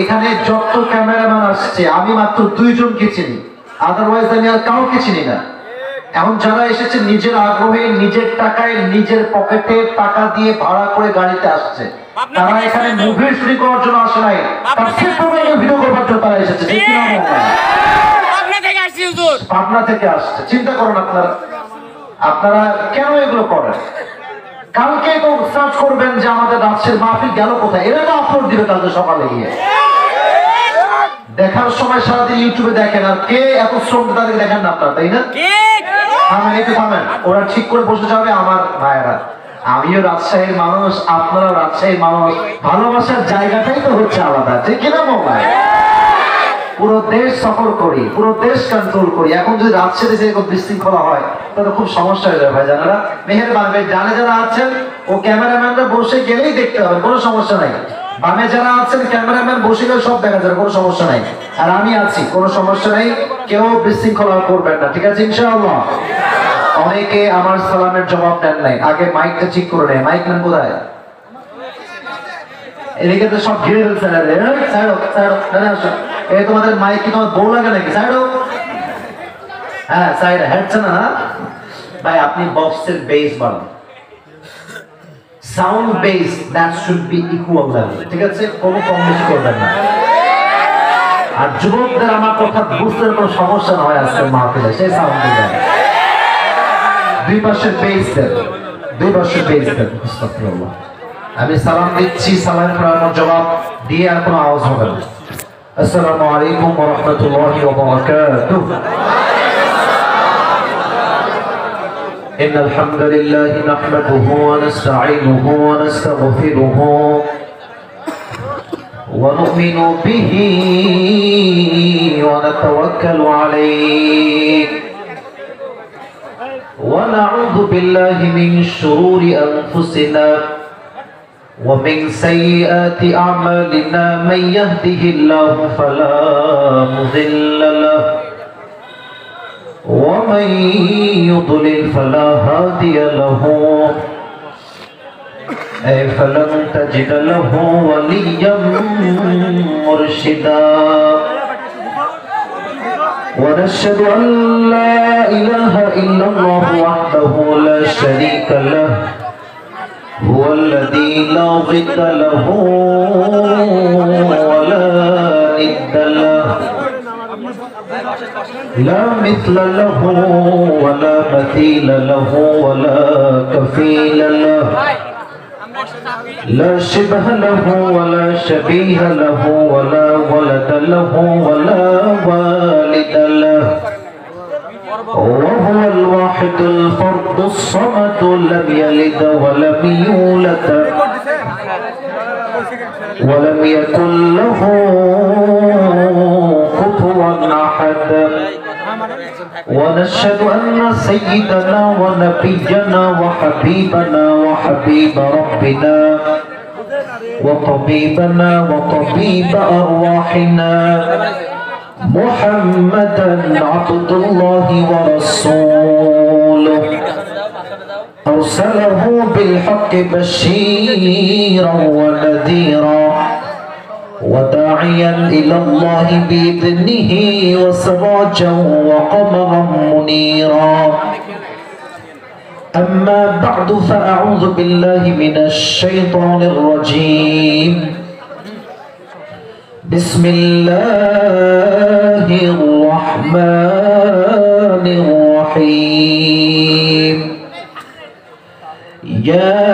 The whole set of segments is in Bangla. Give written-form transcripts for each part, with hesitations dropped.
এখানে যত ক্যামেরাম্যান আসছে আমি মাত্র 2 জনকে চিনি, আদারওয়াইজ আমি আর কাউকে চিনি না। এখন যারা এসেছে নিজের আগ্রহে, নিজের টাকায়, নিজের পকেটে টাকা দিয়ে ভাড়া করে গাড়িতে আসছে, তারা এখানে মুভি শুটিং করার জন্য আসে নাই, তাফসীর প্রোগ্রামে ভিডিও করবার জন্য তারা এসেছে। ঠিক কি না? পাবনা থেকে আসছে। চিন্তা করুন আপনারা কেন এগুলো করেন? কালকে তো সার্চ করবেন যে আমাদের রাজশাহীর মাহফিল গেল কোথায়, এরা তো আপলোড দিবে কালকে সকালে গিয়ে। দেখার সময় সারাদিন ইউটিউবে দেখেন, আর কে এত শ্রম তাদেরকে দেখেন না আপনারা, তাই না? থামেন, একটু থামেন, ওরা ঠিক করে বসে যাবে। আমার ভাইয়েরা, আমিও রাজশাহীর মানুষ, আপনারাও রাজশাহীর মানুষ, ভালোবাসার জায়গাটাই তো হচ্ছে আলাদা। ঠিক কিনা মোবাইল? পুরো দেশ সফর করি, পুরো দেশ কন্ট্রোল করি। এখন যদি রাজশাহীতে এরকম বিশৃঙ্খলা হয় তাহলে খুব সমস্যা হয়ে যাবে ভাই। জানারা মেহেরবান ভাই, জানে যারা আছেন ও ক্যামেরাম্যানরা বসে গেলেই দেখতে হবে, কোনো সমস্যা নাই। বামে যারা আছেন ক্যামেরাম্যান বসে গেলে সব দেখা যাবে, কোনো সমস্যা নাই। আর আমি আছি, কোনো সমস্যা নাই, কেউ বিশৃঙ্খলা করবেন না, ঠিক আছে ইনশাআল্লাহ? অনেকে আমার সালামের জবাব দেন নাই, আগে মাইকটা ঠিক করে নেয়। মাইক ম্যান কোথায়? এদিকে তো সব ঘিরে ফেলছে। এই তোমাদের মাইক কি তোমার বউ লাগে নাকি? সাইড হোক। হ্যাঁ সাইড হেডছে না ভাই। আপনি বক্সের বেস বাড়ান, sound base that should be equal level, ঠিক আছে? কোনো কম বেশি করবেন না। আর যুবকদের আমার কথা বুঝতে কোনো সমস্যা না হয় আজকের মাহফিলে, সেই সাউন্ড দিবেন। দুই পাশের বেস দেন, দুই পাশের বেস দেন। আস্তাগফিরুল্লাহ। আমি সালাম দিচ্ছি, সালামের পর আমার জবাব দিয়ে আর কোনো আওয়াজ হবে না। আসসালামু আলাইকুম ওয়া রাহমাতুল্লাহি ওয়া বারাকাতুহু। ইন্নাল হামদুলিল্লাহি নাহমাদুহু ওয়া নাস্তাঈনুহু ওয়া নাস্তাগফিরুহু ওয়া নু'মিনু বিহি ওয়া নাতাওয়াক্কালু আলাইহি ওয়া না'উযু বিল্লাহি মিন শুরুরি আনফুসিনা ومن سيئات أعمالنا من يهده الله فلا مضل له ومن يضلل فلا هادي له فلن تجد له وليا مرشدا ونشهد أن لا إله إلا الله وحده لا شريك له هو الذي لا ضد له ولا ند له لا مثل له ولا مثيل له ولا كفيل له لا شبه له ولا شبيه له ولا ولد له ولا والد له وهو الواحد الفرد الصمد لم يلد ولم يولد ولم يكن له كفوا أحد ونشهد أن سيدنا ونبينا وحبيبنا وحبيب ربنا وطبيبنا وطبيب أرواحنا محمدا عبد الله ورسوله أرسله بالحق بشيرا ونذيرا وداعيا إلى الله بإذنه وسراجا وقمرا منيرا أما بعد فأعوذ بالله من الشيطان الرجيم بسم الله الرحمن الرحيم يا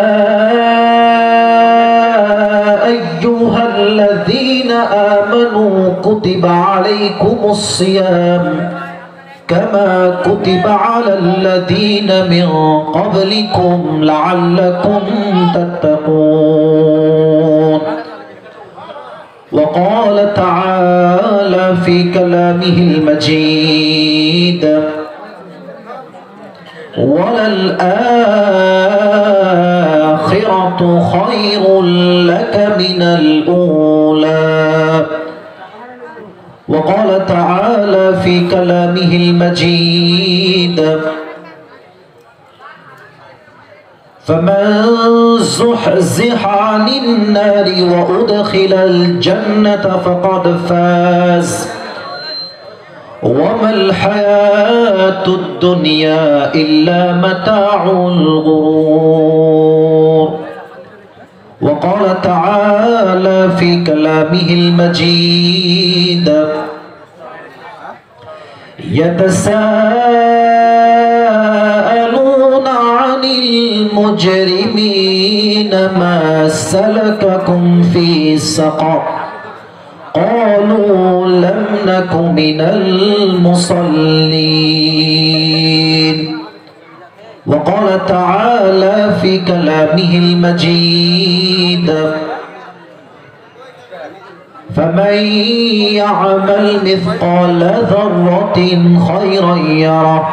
أيها الذين آمنوا كتب عليكم الصيام كما كتب على الذين من قبلكم لعلكم تتقون وقال تعالى في كلامه المجيد وللآخرة خير لك من الأولى وقال تعالى في كلامه المجيد فمن زحزح عن النار وأدخل الجنة فقد فاز وما الحياة الدنيا إلا متاع الغرور وقال تعالى في كلامه المجيد يتساءلون عن المجرمين ما سلككم في سقر قالوا لم نك من المصلين وقال تعالى في كلامه المجيد فمن يعمل مثقال ذرة خيرا يره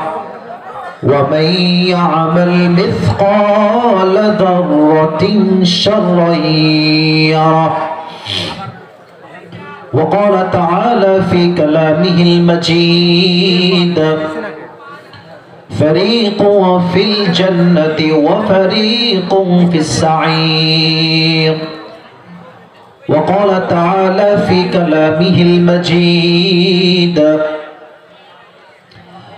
ومن يعمل مثقال ذرة شرا يره وقال تعالى في كلامه المجيد فريق في الجنة وفريق في السعير وقال تعالى في كلامه المجيد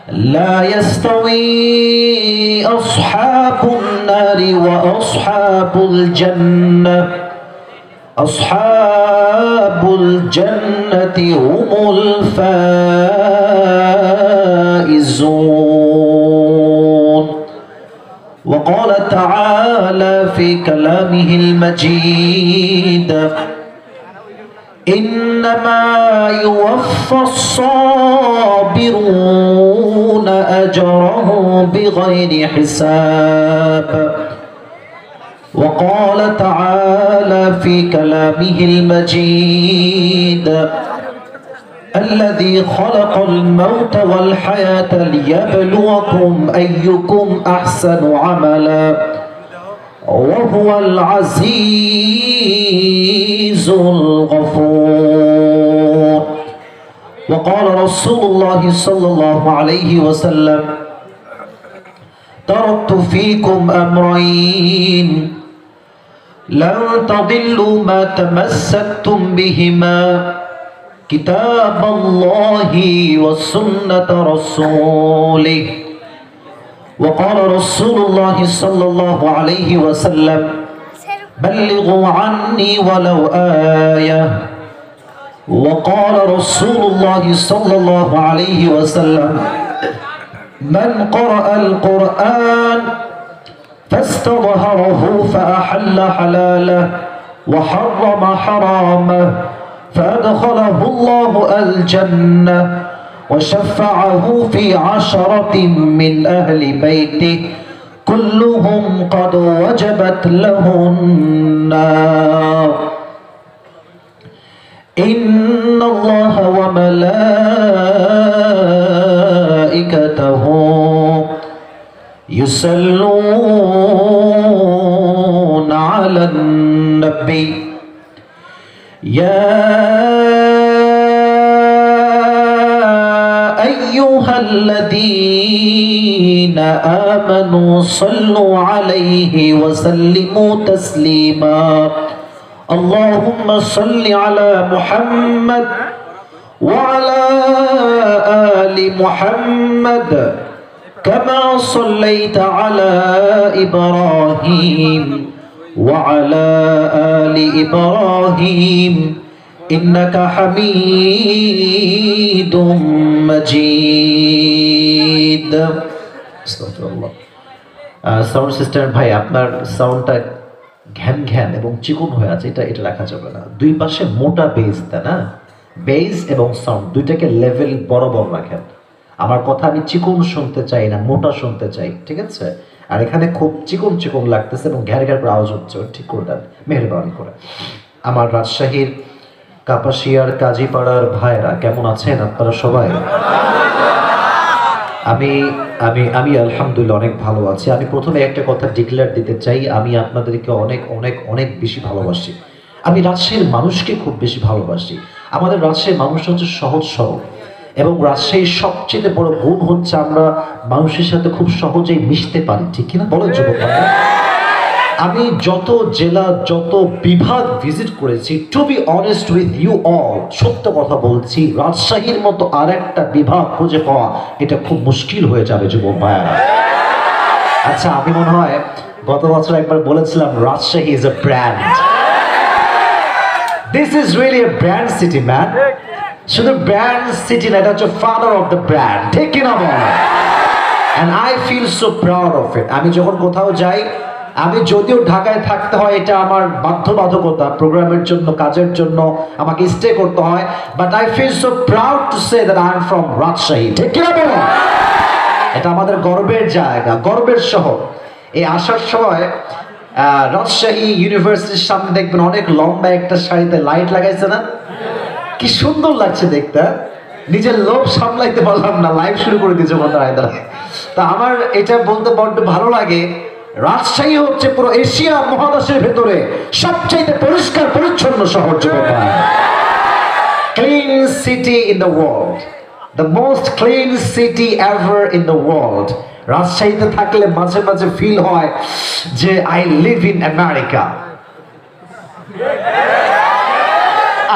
لا يستوي أصحاب النار وأصحاب الجنة أصحاب الجنة هم الفائزون وقال تعالى في كلامه المجيد إنما يوفى الصابرون أجرهم بغير حساب وقال تعالى في كلامه المجيد الذي خلق الموت والحياة ليبلوكم أيكم أحسن عملا وهو العزيز الغفور وقال رسول الله صلى الله عليه وسلم تركت فيكم أمرين لن تضلوا ما تمسكتم بهما كتاب الله وسنة رسوله وقال رسول الله صلى الله عليه وسلم بلغوا عني ولو آية وقال رسول الله صلى الله عليه وسلم من قرأ القرآن فاستظهره فأحل حلاله وحرم حرامه فأدخله الله الجنة وشفعه في 10 من أهل بيته كلهم قد وجبت له النار إن الله وملائكته يصلون على النبي يا أيها الذين آمنوا صلوا عليه وسلموا تسليما اللهم صل على محمد وعلى آل محمد كما صليت على إبراهيم وعلى آل إبراهيم إنك حميد مجيد استغفر الله সাউন্ড সিস্টেম ভাই আপনার সাউন্ডটা ঘ্যান ঘ্যান এবং চিকন হয়ে আছে এটা রাখা যাবে না দুই পাশে মোটা বেস দেন না বেস এবং সাউন্ড দুইটাকে লেভেল বরাবর রাখেন আমার কথা আমি চিকন শুনতে চাই না মোটা শুনতে চাই ঠিক আছে আর এখানে খুব চিকন চিকন লাগতেছে এবং ঘ্যার ঘ্যার করে আওয়াজ হচ্ছে ঠিক করে দেন মেহেরবানি করে আমার রাজশাহীর কাপাসিয়ার কাজীপাড়ার ভাইরা কেমন আছেন আপনারা সবাই আমি আমি আমি আলহামদুলিল্লাহ অনেক ভালো আছি আমি প্রথমে একটা কথা ডিক্লেয়ার দিতে চাই আমি আপনাদেরকে অনেক অনেক অনেক বেশি ভালোবাসি আমি রাজশাহীর মানুষকে খুব বেশি ভালোবাসি আমাদের রাজশাহীর মানুষ হচ্ছে সহজ সরল এবং রাজশাহীর সবচেয়ে বড় গুণ হচ্ছে আমরা মানুষের সাথে খুব সহজেই মিশতে পারি ঠিক কিনা বলো যুবক আমি যত জেলা যত বিভাগ ভিজিট করেছি, to be honest with you all, সত্য কথা বলছি, রাজশাহীর মতো আর একটা বিভাগ খুঁজে পাওয়া এটা খুব মুশকিল হয়ে যাবে যুবক ভাইয়ারা। আচ্ছা, আমি মনে হয় গত বছর একবার বলেছিলাম Rajshahi is a brand. This is really A brand city man. শুধু ব্র্যান্ড সিটি না, এটা হচ্ছে ফাদার অফ দ্য ব্র্যান্ড, ঠিক কিনা বল? And I feel so proud of it. আমি যখন কোথাও যাই, আমি যদিও ঢাকায় থাকতে হয়, এটা আমার বাধ্যবাধকতা, প্রোগ্রামের জন্য, কাজের জন্য আমাকে স্টে করতে হয়, but I feel so proud to say that I am from Rajshahi, ঠিক কিনা বলো? এটা আমাদের গর্বের জায়গা, গর্বের শহর। এই আসার সময় রাজশাহী ইউনিভার্সিটির সামনে দেখবেন অনেক লম্বা একটা সারিতে লাইট লাগাইছে না? কি সুন্দর লাগছে দেখতে। নিজের লোভ সামলাইতে পারলাম না, লাইভ শুরু করে দিয়েছে বন্ধুরা। তা আমার এটা বলতে বড্ড ভালো লাগে, রাজশাহী হচ্ছে পুরো এশিয়া মহাদেশের ভেতরে সবচেয়ে পরিষ্কার পরিচ্ছন্ন শহর। Clean city in the world, the most clean city ever in the world. রাজশাহীতে থাকলে মাঝে মাঝে ফিল হয় যে I live in America,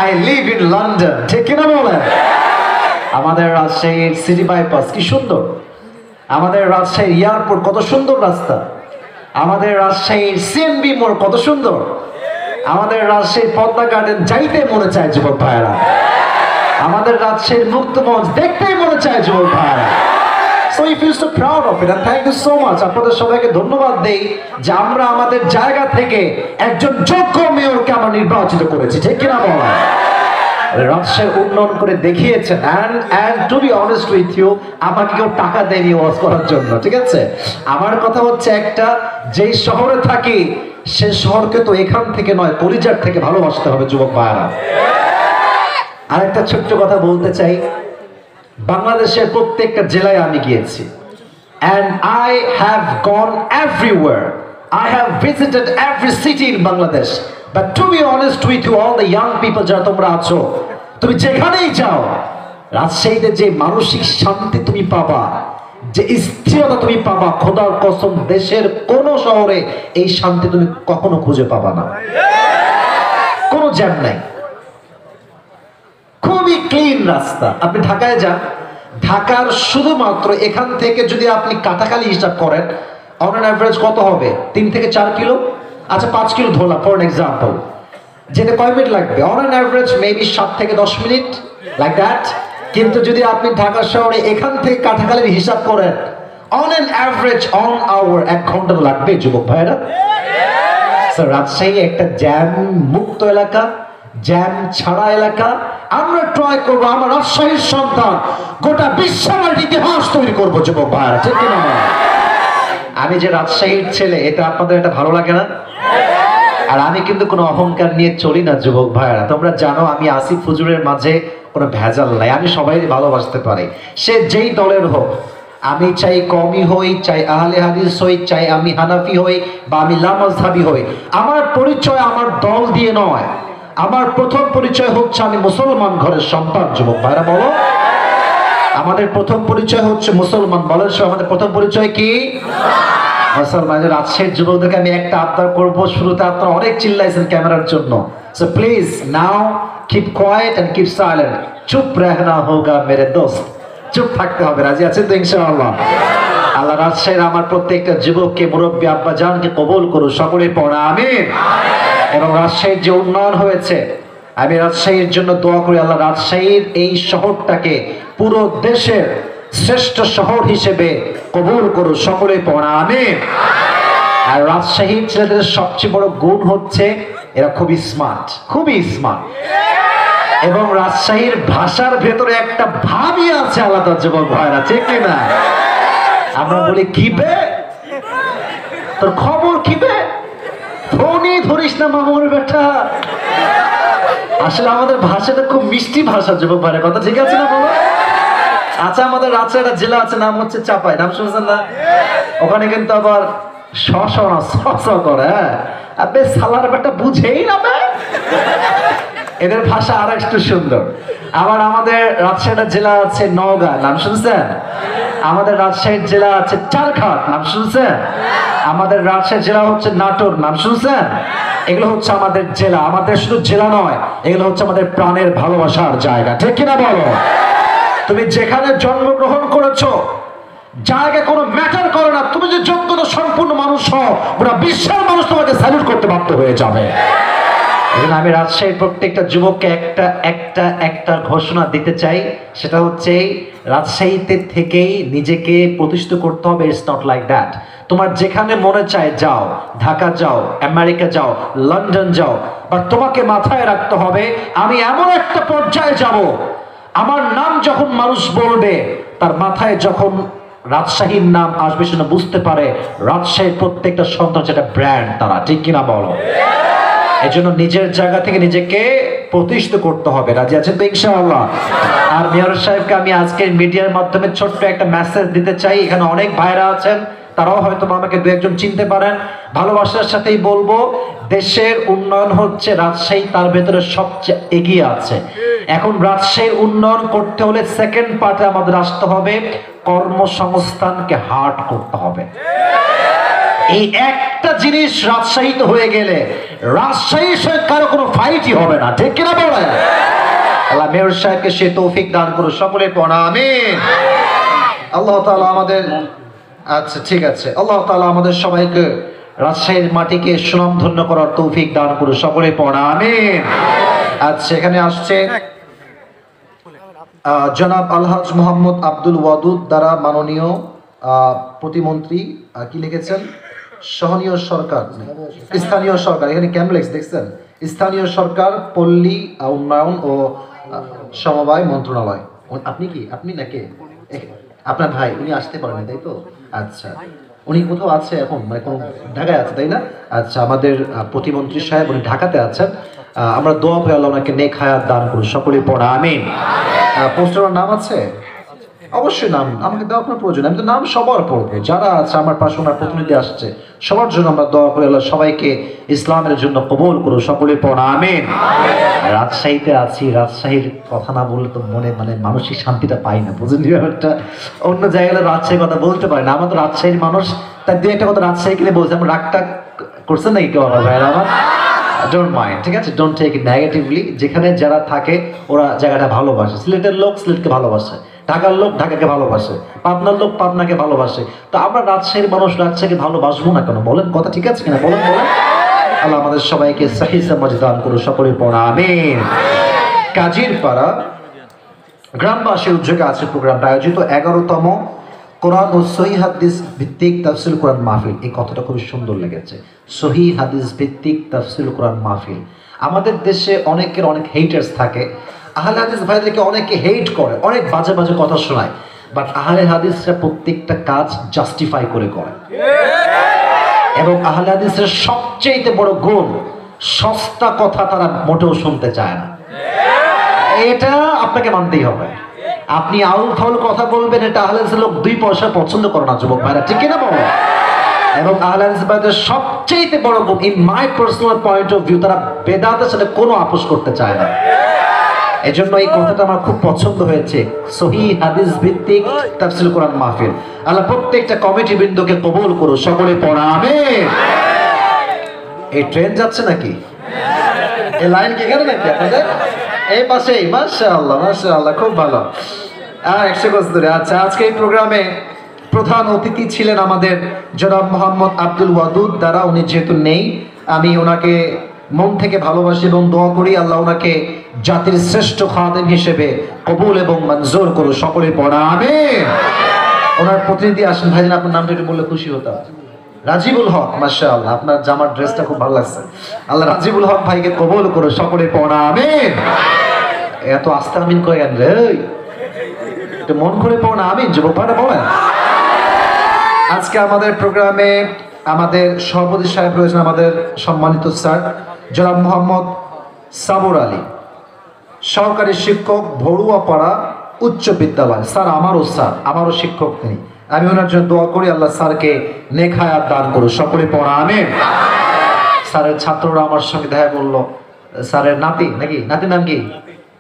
I live in London, ঠিক কিনা বলেন? আমাদের রাজশাহীর সিটি বাইপাস কি সুন্দর, আমাদের রাজশাহীর এয়ারপোর্ট কত সুন্দর রাস্তা, আমাদের রাজশাহীর সিএনবি মোড় কত সুন্দর, আমাদের রাজশাহীর পদ্মা গার্ডেন যাইতে মনে চায় যুবক ভাইয়েরা, আমাদের রাজশাহীর মুক্ত মঞ্চ দেখতেই মনে চায় যুবক ভাইয়েরা। So we feel so proud of it and thank you so much. আপনাদের সবাইকে ধন্যবাদ দেই যে আমরা আমাদের জায়গা থেকে একজন যোগ্য মেয়রকে আমরা নির্বাচিত করেছি, ঠিক কিনা বলা? রাজশাহী উন্নয়ন করে দেখিয়েছেন। and to be honest with you, আমাকে কেউ টাকা দেয়নি ওয়াজ করার জন্য, ঠিক আছে? আমার কথা হচ্ছে একটা, যেই শহরে থাকি সে শহরকে তো এখান থেকে নয় পরিজার থেকে ভালোবাসতে হবে যুবক ভাইরা। আরেকটা ছোট্ট কথা বলতে চাই, বাংলাদেশের প্রত্যেকটা জেলায় আমি গিয়েছি, and I have gone everywhere. I have visited every city in Bangladesh. But to be honest with you, all the young people যারা তোমরা আছো, তুমি যেখানেই যাও, রাজশাহীতে যে মানসিক শান্তি তুমি পাবা, যে স্থিরতা তুমি পাবা, খোদার কসম দেশের কোন শহরে এই শান্তি তুমি কখনো খুঁজে পাবা না। কোনো জ্যাম নাই, খুবই ক্লিন রাস্তা। আপনি ঢাকায় যান, ঢাকার শুধুমাত্র এখান থেকে যদি আপনি কাটাখালি হিসাব করেন, অন অ্যান অ্যাভারেজ কত হবে? 3 থেকে 4 কিলো। আচ্ছা 5 কিলো ধরলাম ফর এক্সাম্পল, যেতে কয় মিনিট লাগবে? অন অ্যান অ্যাভারেজ মেবি 7 থেকে 10 মিনিট, লাইক দ্যাট। কিন্তু যদি আপনি ঢাকা শহরে এখান থেকে কাটাখালির হিসাব করেন, on an average on hour 1 ঘন্টা লাগবে যুবক ভাইরা। রাজশাহী একটা জ্যাম মুক্ত এলাকা, জ্যাম ছাড়া এলাকা। আমরা ট্রাই করবো, আমার রাজশাহীর সন্তান গোটা বিশ্বের ইতিহাস তৈরি করবো যুবক ভাইরা, ঠিক কিনা? আমি যে রাজশাহীর ছেলে, এটা আপনাদের এটা ভালো লাগে না? আর আমি কিন্তু কোনো অহংকার নিয়ে চলি না যুবক ভাইরা। তোমরা জানো আমি আসিফ হুজুরের মাঝে কোনো ভেজাল নাই, আমি সবাই ভালোবাসতে পারি, সে যেই দলের হোক। আমি চাই কওমি হই, চাই আহলে হাদিস হই, চাই আমি হানাফি হই বা আমি লামাযহাবি হই, আমার পরিচয় আমার দল দিয়ে নয়। আমার প্রথম পরিচয় হচ্ছে আমি মুসলমান ঘরের সন্তান যুবক ভাইরা। বলো, আমাদের প্রথম পরিচয় হচ্ছে মুসলমান। বলেন আমাদের প্রথম পরিচয় কি? মুসলমান। রাজশাহীর যুবকদেরকে আমি একটা আবদার করবো, শুরুতে আপনারা অনেক চিল্লাইছেন ক্যামেরার জন্য, so please now keep quiet and keep silent. চুপ রহনা হোগা মেরে দোস্ত, চুপ থাকতে হবে। রাজি আছেন তো ইনশাআল্লাহ? আল্লাহ রাজশাহীর আমার প্রত্যেকটা যুবককে, মুরব্বী আব্বা জানকে কবুল করুন, সকলে পড়া আমিন। এবং রাজশাহীর যে উন্নয়ন হয়েছে, আমি রাজশাহীর জন্য দোয়া করি, আল্লাহ রাজশাহীর এই শহরটাকে পুরো দেশের শ্রেষ্ঠ শহর হিসেবে কবুল করুন, সকলে পড়া আমিন। আর রাজশাহীর ছেলেদের সবচেয়ে বড় গুণ হচ্ছে এরা খুবই স্মার্ট, খুবই স্মার্ট। এবং রাজশাহীর ভাষার ভেতরে একটা ভাবই আছে আলাদা যুবক ভাইরা, ঠিক কিনা? আমরা বলি কি বে, তোর খবর কি বে, ফোনই ধরিস না মামুর বেটা। আসলে আমাদের ভাষাটা খুব মিষ্টি ভাষা যুবক ভাইরা, কথা ঠিক আছে না বলো? আচ্ছা, আমাদের রাজশাহী একটা জেলা আছে, নাম হচ্ছে চাপাই, নাম শুনছেন না? ওখানে কিন্তু আবার স করে, আবে সালার বেটা বুঝেই না বে। এদের ভাষা আর একটু সুন্দর। আবার আমাদের রাজশাহী একটা জেলা আছে নওগাঁ, নাম শুনছেন? আমাদের রাজশাহী জেলা আছে চারঘাট, নাম শুনছেন? আমাদের রাজশাহী জেলা হচ্ছে নাটোর, নাম শুনছেন? এগুলো হচ্ছে আমাদের জেলা। আমাদের শুধু জেলা নয়, এগুলো হচ্ছে আমাদের প্রাণের ভালোবাসার জায়গা, ঠিক কিনা বলো? তুমি যেখানে জন্মগ্রহণ করেছো জায়গা কোনো ম্যাটার করে না, তুমি যে যোগ্যতা সম্পূর্ণ মানুষ হও, পুরো বিশ্বের মানুষ তোমাকে স্যালুট করতে বাধ্য হয়ে যাবে। আমি রাজশাহীর প্রত্যেকটা যুবককে একটা ঘোষণা দিতে চাই, সেটা হচ্ছে রাজশাহীতে থেকেই নিজেকে প্রতিষ্ঠিত করতে হবে। It's not like that. তোমার যেখানে মনে চায় যাও, ঢাকা যাও, আমেরিকা যাও, লন্ডন যাও, বাট তোমাকে মাথায় রাখতে হবে আমি এমন একটা পর্যায়ে যাব, আমার নাম যখন মানুষ বলবে, তার মাথায় যখন রাজশাহীর নাম আসবে, সেটা বুঝতে পারে রাজশাহীর প্রত্যেকটা সন্তান যেটা ব্র্যান্ড, তারা, ঠিক কিনা বলো? এই জন্য নিজের জায়গা থেকে নিজেকে প্রতিষ্ঠিত করতে হবে। রাজি আছেন তো ইনশাআল্লাহ? আর মেয়র সাহেবকে আমি আজকের মিডিয়ার মাধ্যমে ছোট্ট একটা মেসেজ দিতে চাই। এখানে অনেক ভাইরা আছেন, তারাও হয়তো আমাকে দু একজন চিনতে পারেন। ভালোবাসার সাথেই বলবো, দেশের উন্নয়ন হচ্ছে রাজশাহী তার ভেতরে সবচেয়ে এগিয়ে আছে। এখন রাজশাহীর উন্নয়ন করতে হলে সেকেন্ড পার্টে আমাদের আসতে হবে, কর্মসংস্থানকে হার্ড করতে হবে। এই একটা জিনিস রাজশাহীতে হয়ে গেলে রাজশাহীর সঙ্গে কারো কোনো ফাইটই হবে না, ঠিক কিনা বলে? আল্লাহ মেয়র সাহেবকে সে তৌফিক দান করুন, সকলে পড়া আমিন। আল্লাহ তাআলা আমাদের, আচ্ছা ঠিক আছে, আল্লাহ তাআলা আমাদের সবাইকে রাজশাহীর মাটিকে সুনামধন্য করার তৌফিক দান করুন, সকলে পড়া আমিন। আচ্ছা, এখানে আসছে জনাব আলহাজ মোহাম্মদ আব্দুল ওয়াদুদ দ্বারা মাননীয় প্রতিমন্ত্রী কি লিখেছেন, সহনীয় সরকার, স্থানীয় সরকার, এখানে ক্যামলেক্স দেখছেন, স্থানীয় সরকার, পল্লী উন্নয়ন ও সমবায় মন্ত্রণালয়। আপনি কি, আপনি নাকি আপনার ভাই? উনি আসতে পারেন, তাই তো? আচ্ছা, উনি কোথাও আছে এখন, মানে কোন ঢাকায় আছে, তাই না? আচ্ছা, আমাদের প্রতিমন্ত্রী সাহেব উনি ঢাকাতে আছেন। আমরা দোয়া করে আল্লাহ ওনাকে নেক হায়াত দান করুন, সকলে পড়া আমিন। পোস্টারের নাম আছে? অবশ্যই নাম আমাকে দেওয়ার কোনো প্রয়োজন, আমি তো নাম সবার পড়বো, যারা আছে আমার পাশে, ওনার প্রতিনিধি আসছে, সবার জন্য আমরা দোয়া করে আল্লাহ সবাইকে ইসলামের জন্য কবুল করুন, সকলে পড়া আমিন। রাজশাহীতে আছি, রাজশাহীর কথা না বললে তো মনে মানে মানসিক শান্তিটা পাই না, বুঝলেন? একটা অন্য জায়গায় রাজশাহীর কথা বলতে পারি না, আমার তো রাজশাহীর মানুষ, তাই দু একটা কথা রাজশাহী কিনে বলছে, আমার রাগটা করছেন নাকি কেউ আমার ভাইয়ের? আমার ডোন্ট মাইন্ড, ঠিক আছে, ডোন্ট টেক ইট নেগেটিভলি। যেখানে যারা থাকে ওরা জায়গাটা ভালোবাসে, সিলেটের লোক সিলেটকে ভালোবাসে, ঢাকার লোক ঢাকাকে ভালোবাসে, পাবনার লোক পাবনাকে ভালোবাসে, তো আমরা রাজশাহীর মানুষ রাজশাহীকে ভালোবাসবো না কেন বলেন? কথা ঠিক আছে কিনা বলেন? বলেন। আল্লাহ আমাদের সবাইকে সহিহ সমঝ দান করুন, সকলে পড়া আমিন। কাজীরপাড়া গ্রামবাসীর উদ্যোগে আছে প্রোগ্রামটা আয়োজিত 11তম কোরআন ও সহিহ হাদিস ভিত্তিক তাফসীর কোরআন মাহফিল। এই কথাটা খুব সুন্দর লেগেছে, সহিহ হাদিস ভিত্তিক তাফসীর কোরআন মাহফিল। আমাদের দেশে অনেকের অনেক হেটার্স থাকে, আহলে হাদিস ভাইদেরকে অনেকে হেট করে, অনেক বাজে বাজে কথা শোনায়, বাট আহলে হাদিসরা প্রত্যেকটা কাজ জাস্টিফাই করে করে। এবং আহলে হাদিসের সবচেয়ে বড় গুণ, সস্তা কথা তারা মোটেও শুনতে চায় না। এটা আপনাকে মানতেই হবে। আপনি আউল ফাউল কথা বলবেন, এটা আহলে হাদিসের লোক 2 পয়সা পছন্দ করে না, যুবক ভাইরা, ঠিক কিনা বলো? এবং আহলে হাদিস ভাইদের সবচেয়ে বড় গুণ, in my personal point of view, তারা বেদাতের সাথে কোনো আপোষ করতে চায় না। এজন্য এই কথাটা আমার খুব পছন্দ হয়েছে, সহিহ হাদিস ভিত্তিক তাফসীর কোরআন মাহফিল। আল্লাহ প্রত্যেকটা কমিটি বৃন্দকে কবুল করুন, সকলে পড়া আমিন। এই ট্রেন যাচ্ছে নাকি? এই লাইন কি এখানে নাকি আপনাদের? এই পাশেই? মাশাআল্লাহ মাশাআল্লাহ, খুব ভালো। 100 গজ দূরে। আচ্ছা, আজকে এই প্রোগ্রামে প্রধান অতিথি ছিলেন আমাদের জনাব মোহাম্মদ আব্দুল ওয়াদুদ দ্বারা। উনি যেহেতু নেই, আমি ওনাকে মন থেকে ভালোবাসি এবং দোয়া করি আল্লাহ ওনাকে জাতির শ্রেষ্ঠ খাদেম হিসেবে কবুল এবং মঞ্জুর করুন, সকলে পড়া আমিন। ওনার প্রতিনিধি আসেন, ভাইজান আপনার নামটা একটু বললে খুশি হতাম। রাজিবুল হক, মাশাআল্লাহ, আপনার জামার ড্রেসটা খুব ভালো লাগছে। আল্লাহ রাজিবুল হক ভাইকে কবুল করুন, সকলে পড়া আমিন। এত আস্তে আমিন করে গেল রে, একটু মন করে পড়া আমিন, যুবক ভাইরা বলেন। আজকে আমাদের প্রোগ্রামে আমাদের সভাপতি সাহেব রয়েছেন, আমাদের সম্মানিত স্যার জনাব মোহাম্মদ সাবুর আলী, সহকারী শিক্ষক, ভড়ুয়াপাড়া উচ্চ বিদ্যালয়। স্যার আমারও শিক্ষক তিনি। আমি ওনার জন্য দোয়া করি আল্লাহ স্যারকে নেক হায়াত দান করুন, সকলে পড়া আমিন। স্যারের ছাত্ররা আমার সঙ্গে দেখা করলো, স্যারের নাতি নাকি, নাতির নাম কি?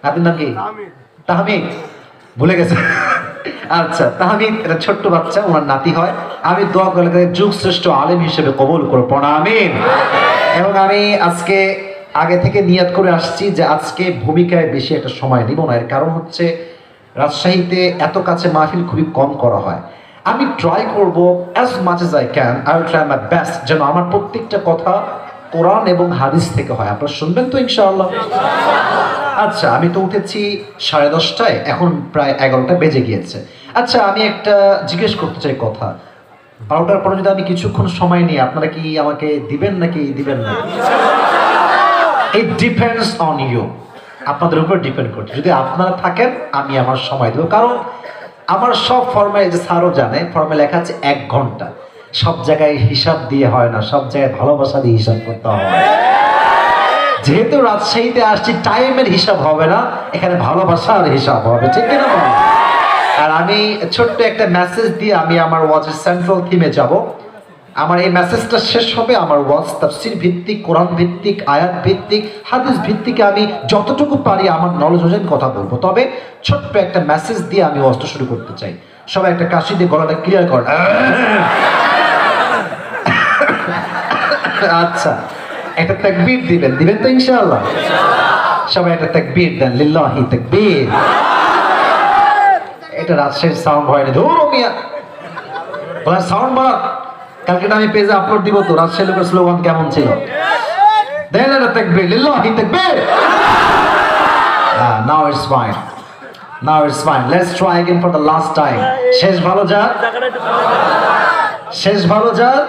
নাতির নাম কি? তাহমিদ, ভুলে গেছে। আচ্ছা, তাহমিদ এটা ছোট্ট বাচ্চা, ওনার নাতি হয়। আমি দোয়া করে যুগ শ্রেষ্ঠ আলেম হিসেবে কবুল করো, পড়া আমিন। এবং আমি আজকে আগে থেকে নিয়াত করে আসছি যে আজকে ভূমিকায় বেশি একটা সময় নিব না। এর কারণ হচ্ছে রাজশাহীতে এত কাছে মাহফিল খুবই কম করা হয়। আমি ট্রাই করব as much as I can, I will try my best যেন আমার প্রত্যেকটা কথা কোরআন এবং হাদিস থেকে হয়। আপনারা শুনবেন তো ইনশাআল্লাহ? আচ্ছা, আমি তো উঠেছি 10:30টায়, এখন প্রায় 11টা বেজে গিয়েছে। আচ্ছা, আমি একটা জিজ্ঞেস করতে চাই কথা। 12টার পরে যদি আমি কিছুক্ষণ সময় নিই, আপনারা কি আমাকে দিবেন নাকি দিবেন না? ইট ডিপেন্ডস অন ইউ, আপনাদের উপর ডিপেন্ড করছে। যদি আপনারা থাকেন আমি আমার সময় দেবো, কারণ আমার সব ফর্মে, যে স্যারও জানে, ফর্মে লেখা আছে 1 ঘন্টা। সব জায়গায় হিসাব দিয়ে হয় না, সব জায়গায় ভালোবাসা দিয়ে হিসাব করতে হয়। যেহেতু রাজশাহীতে আসছি, টাইমের হিসাব হবে না, এখানে ভালোবাসার হিসাব হবে, ঠিক কিনা বল? আর আমি ছোট্ট একটা মেসেজ দিয়ে আমি আমার ওয়াজের সেন্ট্রাল থিমে যাব। আমার এই মেসেজটা শেষ হবে, আমার ওয়াজ তাফসীর ভিত্তিক, কোরআন ভিত্তিক, আয়াত ভিত্তিক, হাদিস ভিত্তিক, আমি যতটুকু পারি আমার নলেজ অনুযায়ী কথা বলবো। তবে ছোট্ট একটা মেসেজ দিয়ে আমি ওয়াজটা শুরু করতে চাই। সবাই একটা কাশি দিয়ে গলাটা ক্লিয়ার করেন। আচ্ছা, একটা তাকবীর দিবেন তো ইনশাআল্লাহ? সবাই একটা তাকবীর দেন, লিল্লাহি তাকবীর। এটা রাজশাহীর সাউন্ড হয়নি, ধরো মিয়া বলা সাউন্ড বাড়া। কালকে আমি পেজে আপলোড দিব তো রাজশাহী লোকের স্লোগান কেমন ছিল। দেন একটা তাকবীর, লিল্লাহি তাকবীর। Now it's fine, now it's fine, let's try again for the last time. শেষ ভালো যাক, শেষ ভালো যাক।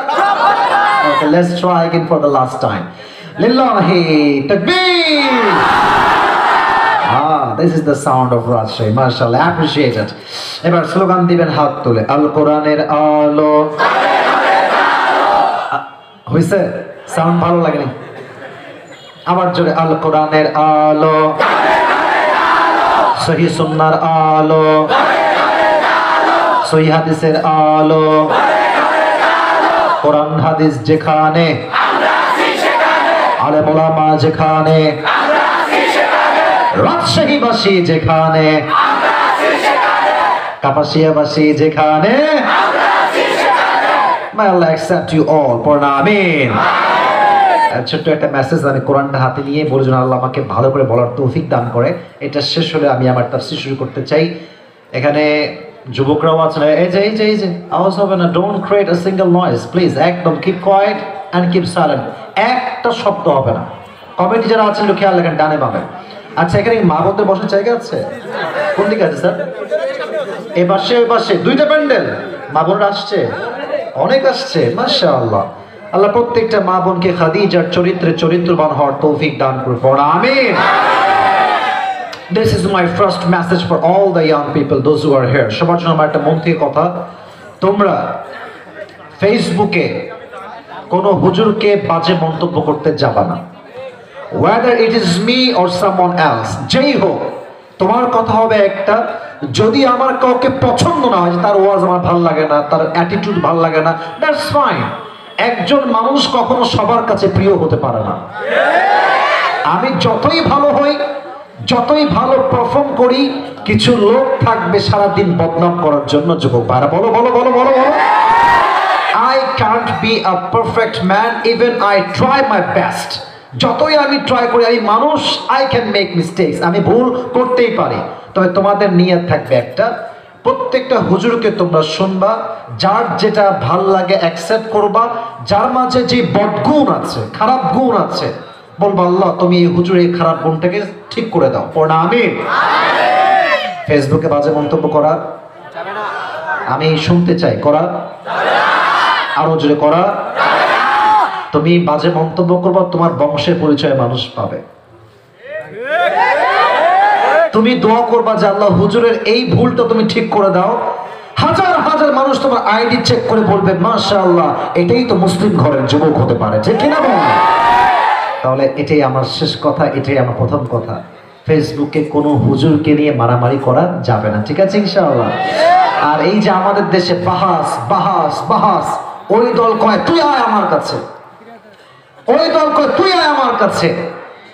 Okay, let's try again for the last time. Lillahi takbir. This is the sound of Rajshahi. Mashallah, appreciate it. এবার স্লোগান দিবেন হাত তুলে, আল কোরআনের আলো। হইছে? সাউন্ড ভালো লাগেনি? আবার জোরে, আল কোরআনের আলো, সহিহ সুন্নাহর আলো, সহিহ হাদিসের আলো। কোরআন হাদিস যেখানে, আলেম ওলামা যেখানে, রাজশাহীবাসী যেখানে, কাপাসিয়াবাসী যেখানে, may Allah accept you all, পড়না আমিন। ছোট্ট একটা মেসেজ আমি কোরআনটা হাতে নিয়ে বলে যেন আল্লাহ আমাকে ভালো করে বলার তৌফিক দান করে। এটা শেষ হলে আমি আমার তাফসীর শুরু করতে চাই। এখানে যুবকরাও আছেন, এই যে আওয়াজ হবে না, don't create a single noise please, একদম keep quiet and keep silent, একটা শব্দ হবে না। কমিটি যারা আছেন একটু খেয়াল রাখেন, ডানে বামে। আচ্ছা, এখানে মা বোনদের বসার জায়গা আছে? কোন দিকে আছে স্যার? এই পাশে, ওই পাশে, 2টা প্যান্ডেল। মা বোনরা আসছে, অনেক আসছে, মাশাআল্লাহ। আল্লাহ প্রত্যেকটা মা বোনকে খাদিজার চরিত্রে চরিত্রবান হওয়ার তৌফিক দান করুন, পড়া আমিন। This is my first message for all the young people, those who are here. সবার জন্য আমার একটা মন থেকে কথা, তোমরা ফেসবুকে কোনো হুজুরকে বাজে মন্তব্য করতে যাবা না। Whether it is me or someone else, যেই হোক, তোমার কথা হবে একটা। যদি আমার কাউকে পছন্দ না হয়, তার ওয়াজ আমার ভালো লাগে না, তার অ্যাটিটিউড ভালো লাগে না, দ্যাটস ফাইন। একজন মানুষ কখনো সবার কাছে প্রিয় হতে পারে না। আমি যতই ভালো হই, যতই ভালো পারফর্ম করি, কিছু লোক থাকবে সারাদিন বদনাম করার জন্য। যুবক ভাইরা বলো বলো বলো বলো বলো, I can't be a perfect man, even I try my best. যতই আমি ট্রাই করি, আমি মানুষ, I can make mistakes, আমি ভুল করতেই পারি। তবে তোমাদের নিয়ত থাকবে একটা, প্রত্যেকটা হুজুরকে তোমরা শুনবা, যার যেটা ভাল লাগে অ্যাকসেপ্ট করবা, যার মাঝে যে বদগুণ আছে, খারাপ গুণ আছে, বলবো আল্লাহ তুমি এই হুজুর এই খারাপ গুণটাকে ঠিক করে দাও, পড়া আমিন। ফেসবুকে বাজে মন্তব্য করা আমি শুনতে চাই, করা আরো জোরে করা। তুমি বাজে মন্তব্য করবা, তোমার বংশের পরিচয় মানুষ পাবে। তুমি দোয়া করবা যে আল্লাহ হুজুরের এই ভুলটা তুমি ঠিক করে দাও। হাজার হাজার মানুষ তোমার আইডি চেক করে বলবে মাশাআল্লাহ, এটাই তো মুসলিম ঘরের যুবক হতে পারে, ঠিক কিনা বল? তাহলে এটাই আমার শেষ কথা, এটাই আমার প্রথম কথা। ফেসবুকে কোনো হুজুরকে নিয়ে মারামারি করা যাবে না, ঠিক আছে ইনশাআল্লাহ? আর এই যে আমাদের দেশে বাহাস বাহাস বাহাস, ওই দল কয় তুই আয় আমার কাছে, ওই দল কয় তুই আয় আমার কাছে।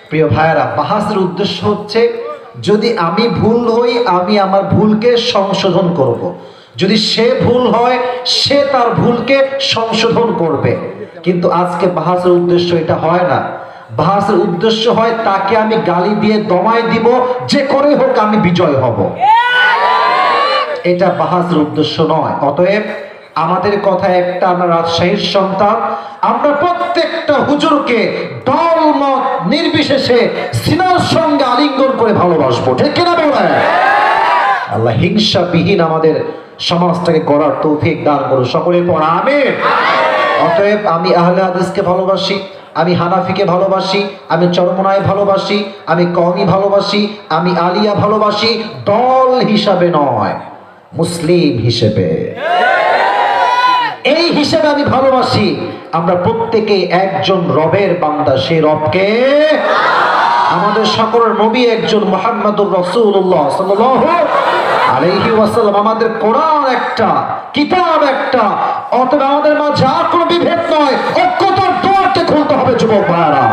প্রিয় ভাইয়েরা, বাহাসের উদ্দেশ্য হচ্ছে যদি আমি ভুল হই আমি আমার ভুলকে সংশোধন করব। যদি সে ভুল হয় সে তার ভুলকে সংশোধন করবে। কিন্তু আজকে বাহাসের উদ্দেশ্য এটা হয় না। বাহাসের উদ্দেশ্য হয় তাকে আমি গালি দিয়ে দমায় দিব, যে করে হোক আমি বিজয় হব। এটা বাহাসের উদ্দেশ্য নয়। অতএব আমাদের কথা একটা, আমরা রাজশাহীর সন্তান, আমরা প্রত্যেকটা হুজুরকে দলমত নির্বিশেষে সিনার সঙ্গে আলিঙ্গন করে ভালোবাসবো, ঠিক কিনা বলেন? আল্লাহ হিংসাবিহীন আমাদের সমাজটাকে গড়ার তৌফিক দান করুন, সকলে পড়া আমিন। অতএব আমি আহলে হাদিসকে ভালোবাসি, আমি হানাফিকে ভালোবাসি, আমি চরমনায় ভালোবাসি, আমি কওমি ভালোবাসি, আমি আলিয়া ভালোবাসি, দল হিসাবে নয়, মুসলিম হিসেবে। এই হিসেবে আমি ভালোবাসি। আমরা প্রত্যেকে একজন রবের বান্দা, সেই রবকে আমাদের সকলের নবী একজন মুহাম্মদুর রাসূলুল্লাহ সাল্লাল্লাহু আলাইহি ওয়াসাল্লাম। আমাদের কোরআন একটা, কিতাব একটা। অতএব আমাদের মাঝে আর কোনো বিভেদ নয়, ঐক্যতার দুয়ারকে খুলতে হবে যুবক ভাইরা।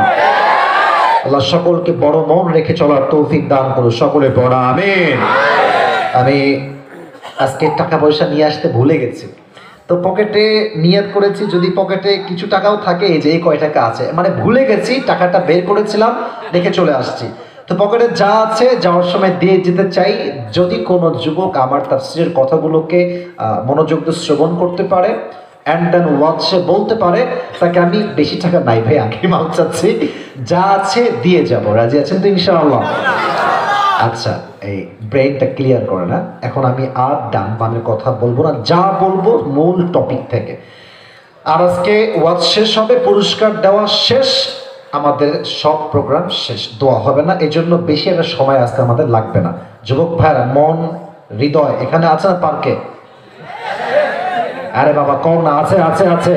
আল্লাহ সকলকে বড় মন রেখে চলার তৌফিক দান করুন, সকলে পড়া আমিন। আমি আজকে টাকা পয়সা নিয়ে আসতে ভুলে গেছি, তো পকেটে নিয়ত করেছি যদি পকেটে কিছু টাকাও থাকে, এই যে এই কয় টাকা আছে, মানে ভুলে গেছি, টাকাটা বের করেছিলাম রেখে চলে আসছি। তো পকেটে যা আছে যাওয়ার সময় দিয়ে যেতে চাই। যদি কোনো যুবক আমার তাফসীরের কথাগুলোকে মনোযোগ দিয়ে শ্রবণ করতে পারে অ্যান্ড দেন ওয়াচ সে বলতে পারে, তাকে আমি বেশি টাকা নাই ভাই, আগে মাল চাচ্ছি, যা আছে দিয়ে যাব। রাজি আছেন তো ইনশাআল্লাহ? আচ্ছা, এই ব্রেইনটা ক্লিয়ার করে না। এখন আমি আর ডান বামের কথা বলবো না, যা বলবো মূল টপিক থেকে। আর আজকে ওয়াজ শেষ হবে, পুরস্কার দেওয়া শেষ, আমাদের সব প্রোগ্রাম শেষ, দোয়া হবে না। এই জন্য বেশি একটা সময় আজকে আমাদের লাগবে না। যুবক ভাইরা মন হৃদয় এখানে আছে না পার্কে? আরে বাবা কম না, আছে আছে আছে।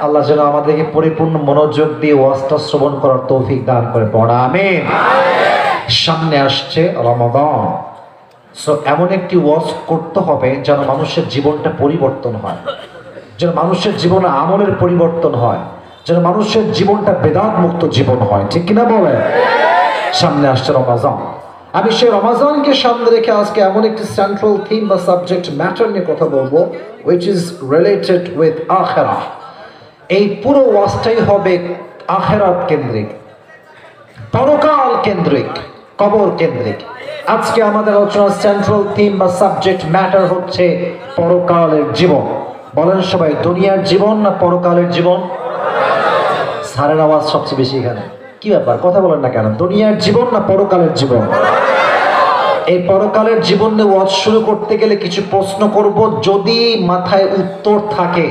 আল্লাহ যেন আমাদেরকে পরিপূর্ণ মনোযোগ দিয়ে ওয়াজটা শ্রবণ করার তৌফিক দান করে, পড়া আমিন। সামনে আসছে রমাদান, সো এমন একটি ওয়াজ করতে হবে যেন মানুষের জীবনটা পরিবর্তন হয়, যেন মানুষের জীবনে আমলের পরিবর্তন হয়, যেন মানুষের জীবনটা বেদাত মুক্ত জীবন হয়, ঠিক কিনা বলে? সামনে আসছে রমাদান। আমি সেই রমাদানকে সামনে রেখে আজকে এমন একটি সেন্ট্রাল থিম বা সাবজেক্ট ম্যাটার নিয়ে কথা বলবো, which is related with আখিরাহ। এই পুরো ওয়াজটাই হবে আখিরাত কেন্দ্রিক, পরকাল কেন্দ্রিক, কবর কেন্দ্রিক। আজকে আমাদের আলোচনার সেন্ট্রাল থিম বা সাবজেক্ট ম্যাটার হচ্ছে পরকালের জীবন। বলেন সবাই, দুনিয়ার জীবন না পরকালের জীবন? সারের আওয়াজ সবচেয়ে বেশি এখানে, কি ব্যাপার কথা বলেন না কেন? দুনিয়ার জীবন না পরকালের জীবন? এই পরকালের জীবন নিয়ে ওয়াজ শুরু করতে গেলে কিছু প্রশ্ন করব, যদি মাথায় উত্তর থাকে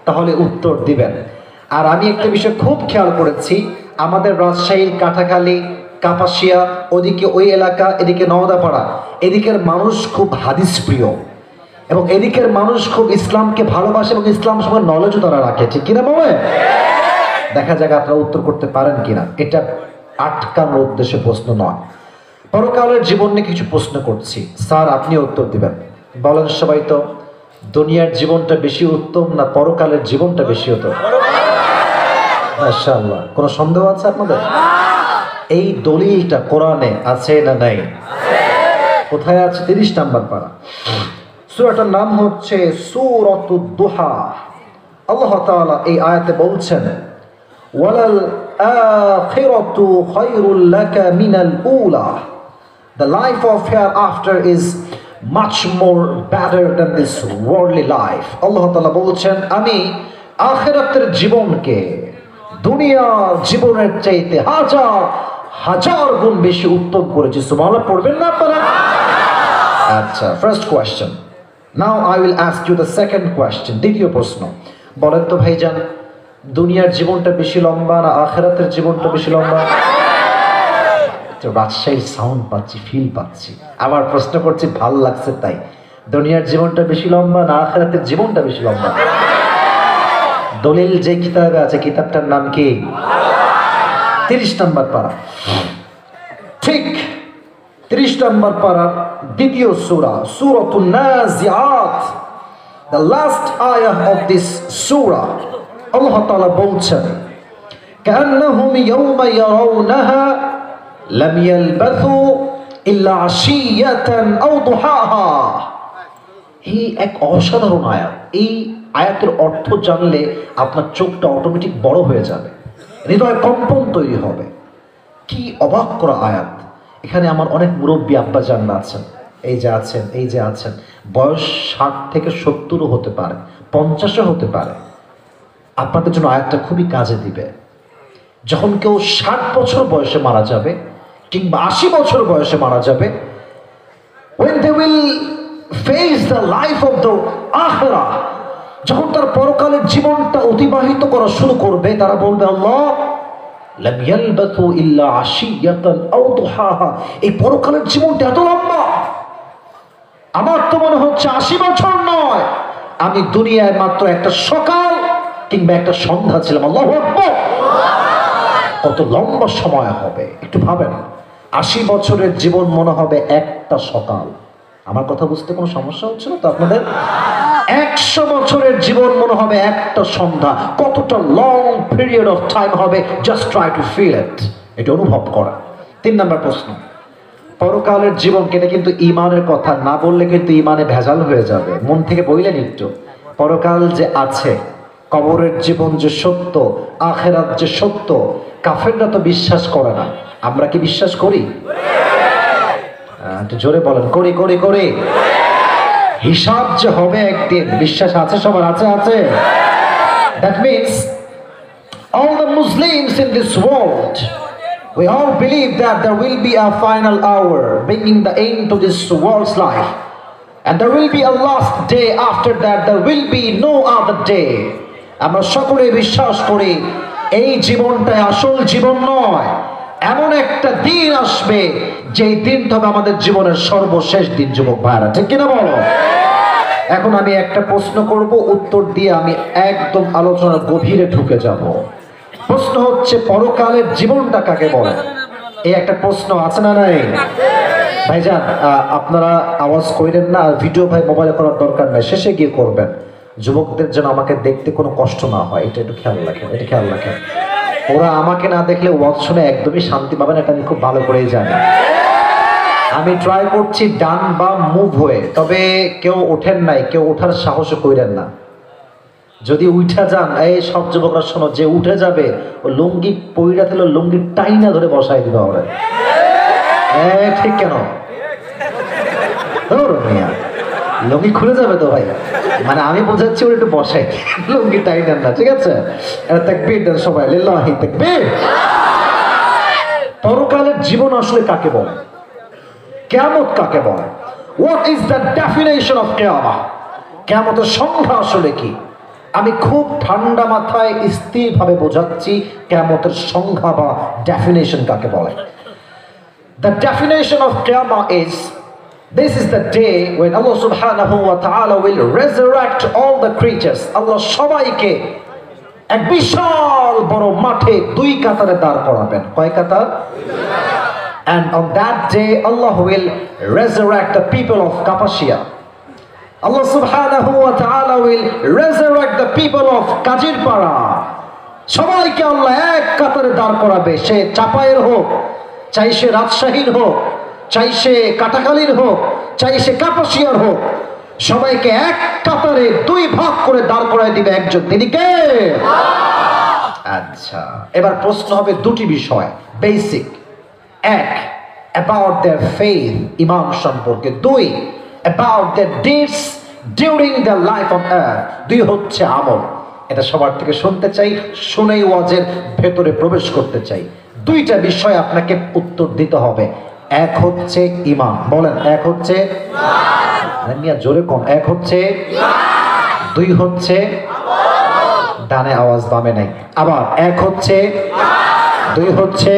তাহলে উত্তর দিবেন। আর আমি একটা বিষয় খুব খেয়াল করেছি, আমাদের রাজশাহীর কাটাখালী, কাপাসিয়া, ওদিকে ওই এলাকা, এদিকে নওদাপাড়া, এদিকের মানুষ খুব হাদিস প্রিয় এবং এদিকের মানুষ খুব ইসলামকে ভালোবাসে এবং ইসলাম সঙ্গে নলেজও তারা রাখে, ঠিক কিনা বলে? দেখা যাক আপনারা উত্তর করতে পারেন কিনা। এটা আটকানোর উদ্দেশ্যে প্রশ্ন নয়, পরকালের জীবন নিয়ে কিছু প্রশ্ন করছি, স্যার আপনি উত্তর দিবেন। বলেন সবাই তো, দুনিয়ার জীবনটা বেশি উত্তম না পরকালের জীবনটা বেশি উত্তম? মাশাআল্লাহ, কোনো সন্দেহ আছে আপনাদের? এই দলিলটা কোরআনে আছে না নাই? কোথায় আছে? 30 নাম্বার পারা। সূরাটার নাম হচ্ছে সূরাতুদ দুহা। আল্লাহ তাআলা এই আয়াতে বলছেন, ওয়ালাল আখিরাতু খায়রুল লাকা মিনাল উলা। The life of hereafter is much more better than this worldly life. আল্লাহ তাআলা বলছেন, আমি আখিরাতের জীবনকে দুনিয়ার জীবনের চাইতে হাজার হাজার গুণ বেশি উত্তম করেছি। সুবহানাল্লাহ পড়বেন না আপনারা? আচ্ছা, first question. Now I will ask you the second question. দ্বিতীয় প্রশ্ন, বলেন তো ভাইজান, দুনিয়ার জীবনটা বেশি লম্বা না আখিরাতের জীবনটা বেশি লম্বা? রাজশাহীর সাউন্ড পাচ্ছি, ফিল পাচ্ছি, আবার প্রশ্ন করছি, ভাল লাগছে তাই। দুনিয়ার জীবনটা বেশি লম্বা না আখিরাতের জীবনটা বেশি লম্বা? দলিল যে কিতাবে আছে, কিতাবটার নাম কি? 30 নম্বর পারা। ঠিক 30 নম্বর পারা, দ্বিতীয় সূরা, সূরাতুন নাজিআত, the last ayah of this surah. আল্লাহ তাআলা বলছেন, কান্নাহুম ইয়াওমা ইয়ারাউনাহা লাম ইয়ালবাথু ইল্লা আশিয়াতান আও দুহাহা। এই এক অসাধারণ আয়াত। এই আয়াতের অর্থ জানলে আপনার চোখটা অটোমেটিক বড় হয়ে যাবে, হৃদয় কম্পন তৈরি হবে। কি অবাক করা আয়াত! এখানে আমার অনেক মুরব্বী আব্বা জাননা আছেন, এই যে আছেন, বয়স 60 থেকে 70ও হতে পারে, 50ও হতে পারে। আপনাদের জন্য আয়াতটা খুবই কাজে দিবে। যখন কেউ 60 বছর বয়সে মারা যাবে কিংবা 80 বছর বয়সে মারা যাবে, when they will face the life of the আখিরা, যখন তার পরকালের জীবনটা অতিবাহিত করা শুরু করবে, তারা বলবে আল্লাহ লাম ইয়ালবাথু ইল্লা আশিয়াতান আও দুহাহা। এই পরকালের জীবনটা এত লম্বা, আমার তো মনে হচ্ছে 80 বছর নয়, আমি দুনিয়ায় মাত্র একটা সকাল কিংবা একটা সন্ধ্যা ছিলাম। আল্লাহু আকবার! কত লম্বা সময় হবে একটু ভাবেন। 80 বছরের জীবন মনে হবে একটা সকাল। আমার কথা বুঝতে কোনো সমস্যা হচ্ছে না তো আপনাদের? 100 বছরের জীবন মনে হবে একটা সন্ধ্যা। কতটা লং পিরিয়ড অফ টাইম হবে, just try to feel it, এটা অনুভব করা। 3 নম্বর প্রশ্ন, পরকালের জীবন, এটা কিন্তু ইমানের কথা, না বললে কিন্তু ইমানে ভেজাল হয়ে যাবে। মন থেকে বললেন একটু, পরকাল যে আছে, কবরের জীবন যে সত্য, আখিরাত যে সত্য, কাফেররা তো বিশ্বাস করে না, আমরা কি বিশ্বাস করি? একটু জোরে বলেন, করি করি করি। হিসাব যে হবে একদিন, বিশ্বাস আছে সবার? আছে। That means all the Muslims in this world, we all believe that there will be a final hour bringing the end to this world's life, and there will be a last day. After that there will be no other day. আমরা সকলে বিশ্বাস করি এই জীবনটাই আসল জীবন নয়, এমন একটা দিন আসবে যেই দিনটা হবে আমাদের জীবনের সর্বশেষ দিন। যুবক ভাইরা, ঠিক কিনা বলো? এখন আমি একটা প্রশ্ন করব, উত্তর দিয়ে আমি একদম আলোচনার গভীরে ঢুকে যাব। প্রশ্ন হচ্ছে, পরকালের জীবনটা কাকে বলে? এই একটা প্রশ্ন আছে না নাই? ভাইজান আপনারা আওয়াজ কইরেন না, আর ভিডিও ভাই মোবাইলে করার দরকার নাই, শেষে গিয়ে করবেন, যুবকদের যেন আমাকে দেখতে কোনো কষ্ট না হয়, এটা একটু খেয়াল রাখেন। ওরা আমাকে না দেখলে ওয়াজ শুনে একদমই শান্তি পাবেন, এটা আমি খুব ভালো করেই জানি। আমি ট্রাই করছি ডান বা মুভ হয়ে, তবে কেউ ওঠেন নাই, কেউ ওঠার সাহস কইরেন না। যদি উঠা যান, এই সব যুবকরা শোনো, যে উঠে যাবে ও লুঙ্গি পইরা দিল, লুঙ্গি টাইনা ধরে বসাই দিবে ওরা। ঠিক কেন? লুঙ্গি খুলে যাবে তো ভাই, মানে আমি বোঝাচ্ছি ওর একটু বসাই, লুঙ্গি টাইনা না, ঠিক আছে? তাকবীর দেন সবাই, লিল্লাহি তাকবীর। পরকালের জীবন আসলে কাকে বলে? কিয়ামত কাকে বলে? What is the definition of কিয়ামা? কিয়ামতের সংজ্ঞা আসলে কি? আমি খুব ঠান্ডা মাথায় স্থিরভাবে বোঝাচ্ছি কিয়ামতের সংজ্ঞা বা ডেফিনেশন কাকে বলে। The definition of Qiyamah is, this is the day when Allah subhanahu wa ta'ala will resurrect all the creatures. Allah সবাইকে এক বিশাল বড় মাঠে 2 কাতারে দাঁড় করাবেন। কয় কাতার? And on that day Allah will resurrect the people of Kapashia. Allah subhanahu wa ta'ala will resurrect the people of Kajirpara. সবাইকে আল্লাহ এক কাতারে দাঁড় করাবে, সে চাপায়ের হোক, চাই সে রাজশাহীর হোক, চাই সে কাটাখালীর হোক, চাই সে কাপাসিয়ার হোক, সবাইকে এক কাতারে 2 ভাগ করে দাঁড় করায় দিবে একজন, তিনি কে? আচ্ছা, এবার প্রশ্ন হবে 2টি বিষয়, বেসিক। 1, about their faith, ইমান সম্পর্কে। 2, about their deeds during their life on earth। 2 হচ্ছে আমল। এটা সবার থেকে শুনতে চাই, শুনেই ওয়াজের ভেতরে প্রবেশ করতে চাই। 2টা বিষয় আপনাকে উত্তর দিতে হবে। 1 হচ্ছে ঈমান, বলেন 1 হচ্ছে ঈমান, জোরে কোন? 1 হচ্ছে ঈমান, 2 হচ্ছে আমল। ডানে আওয়াজ, বামে নাই। আবার 1 হচ্ছে ঈমান, 2 হচ্ছে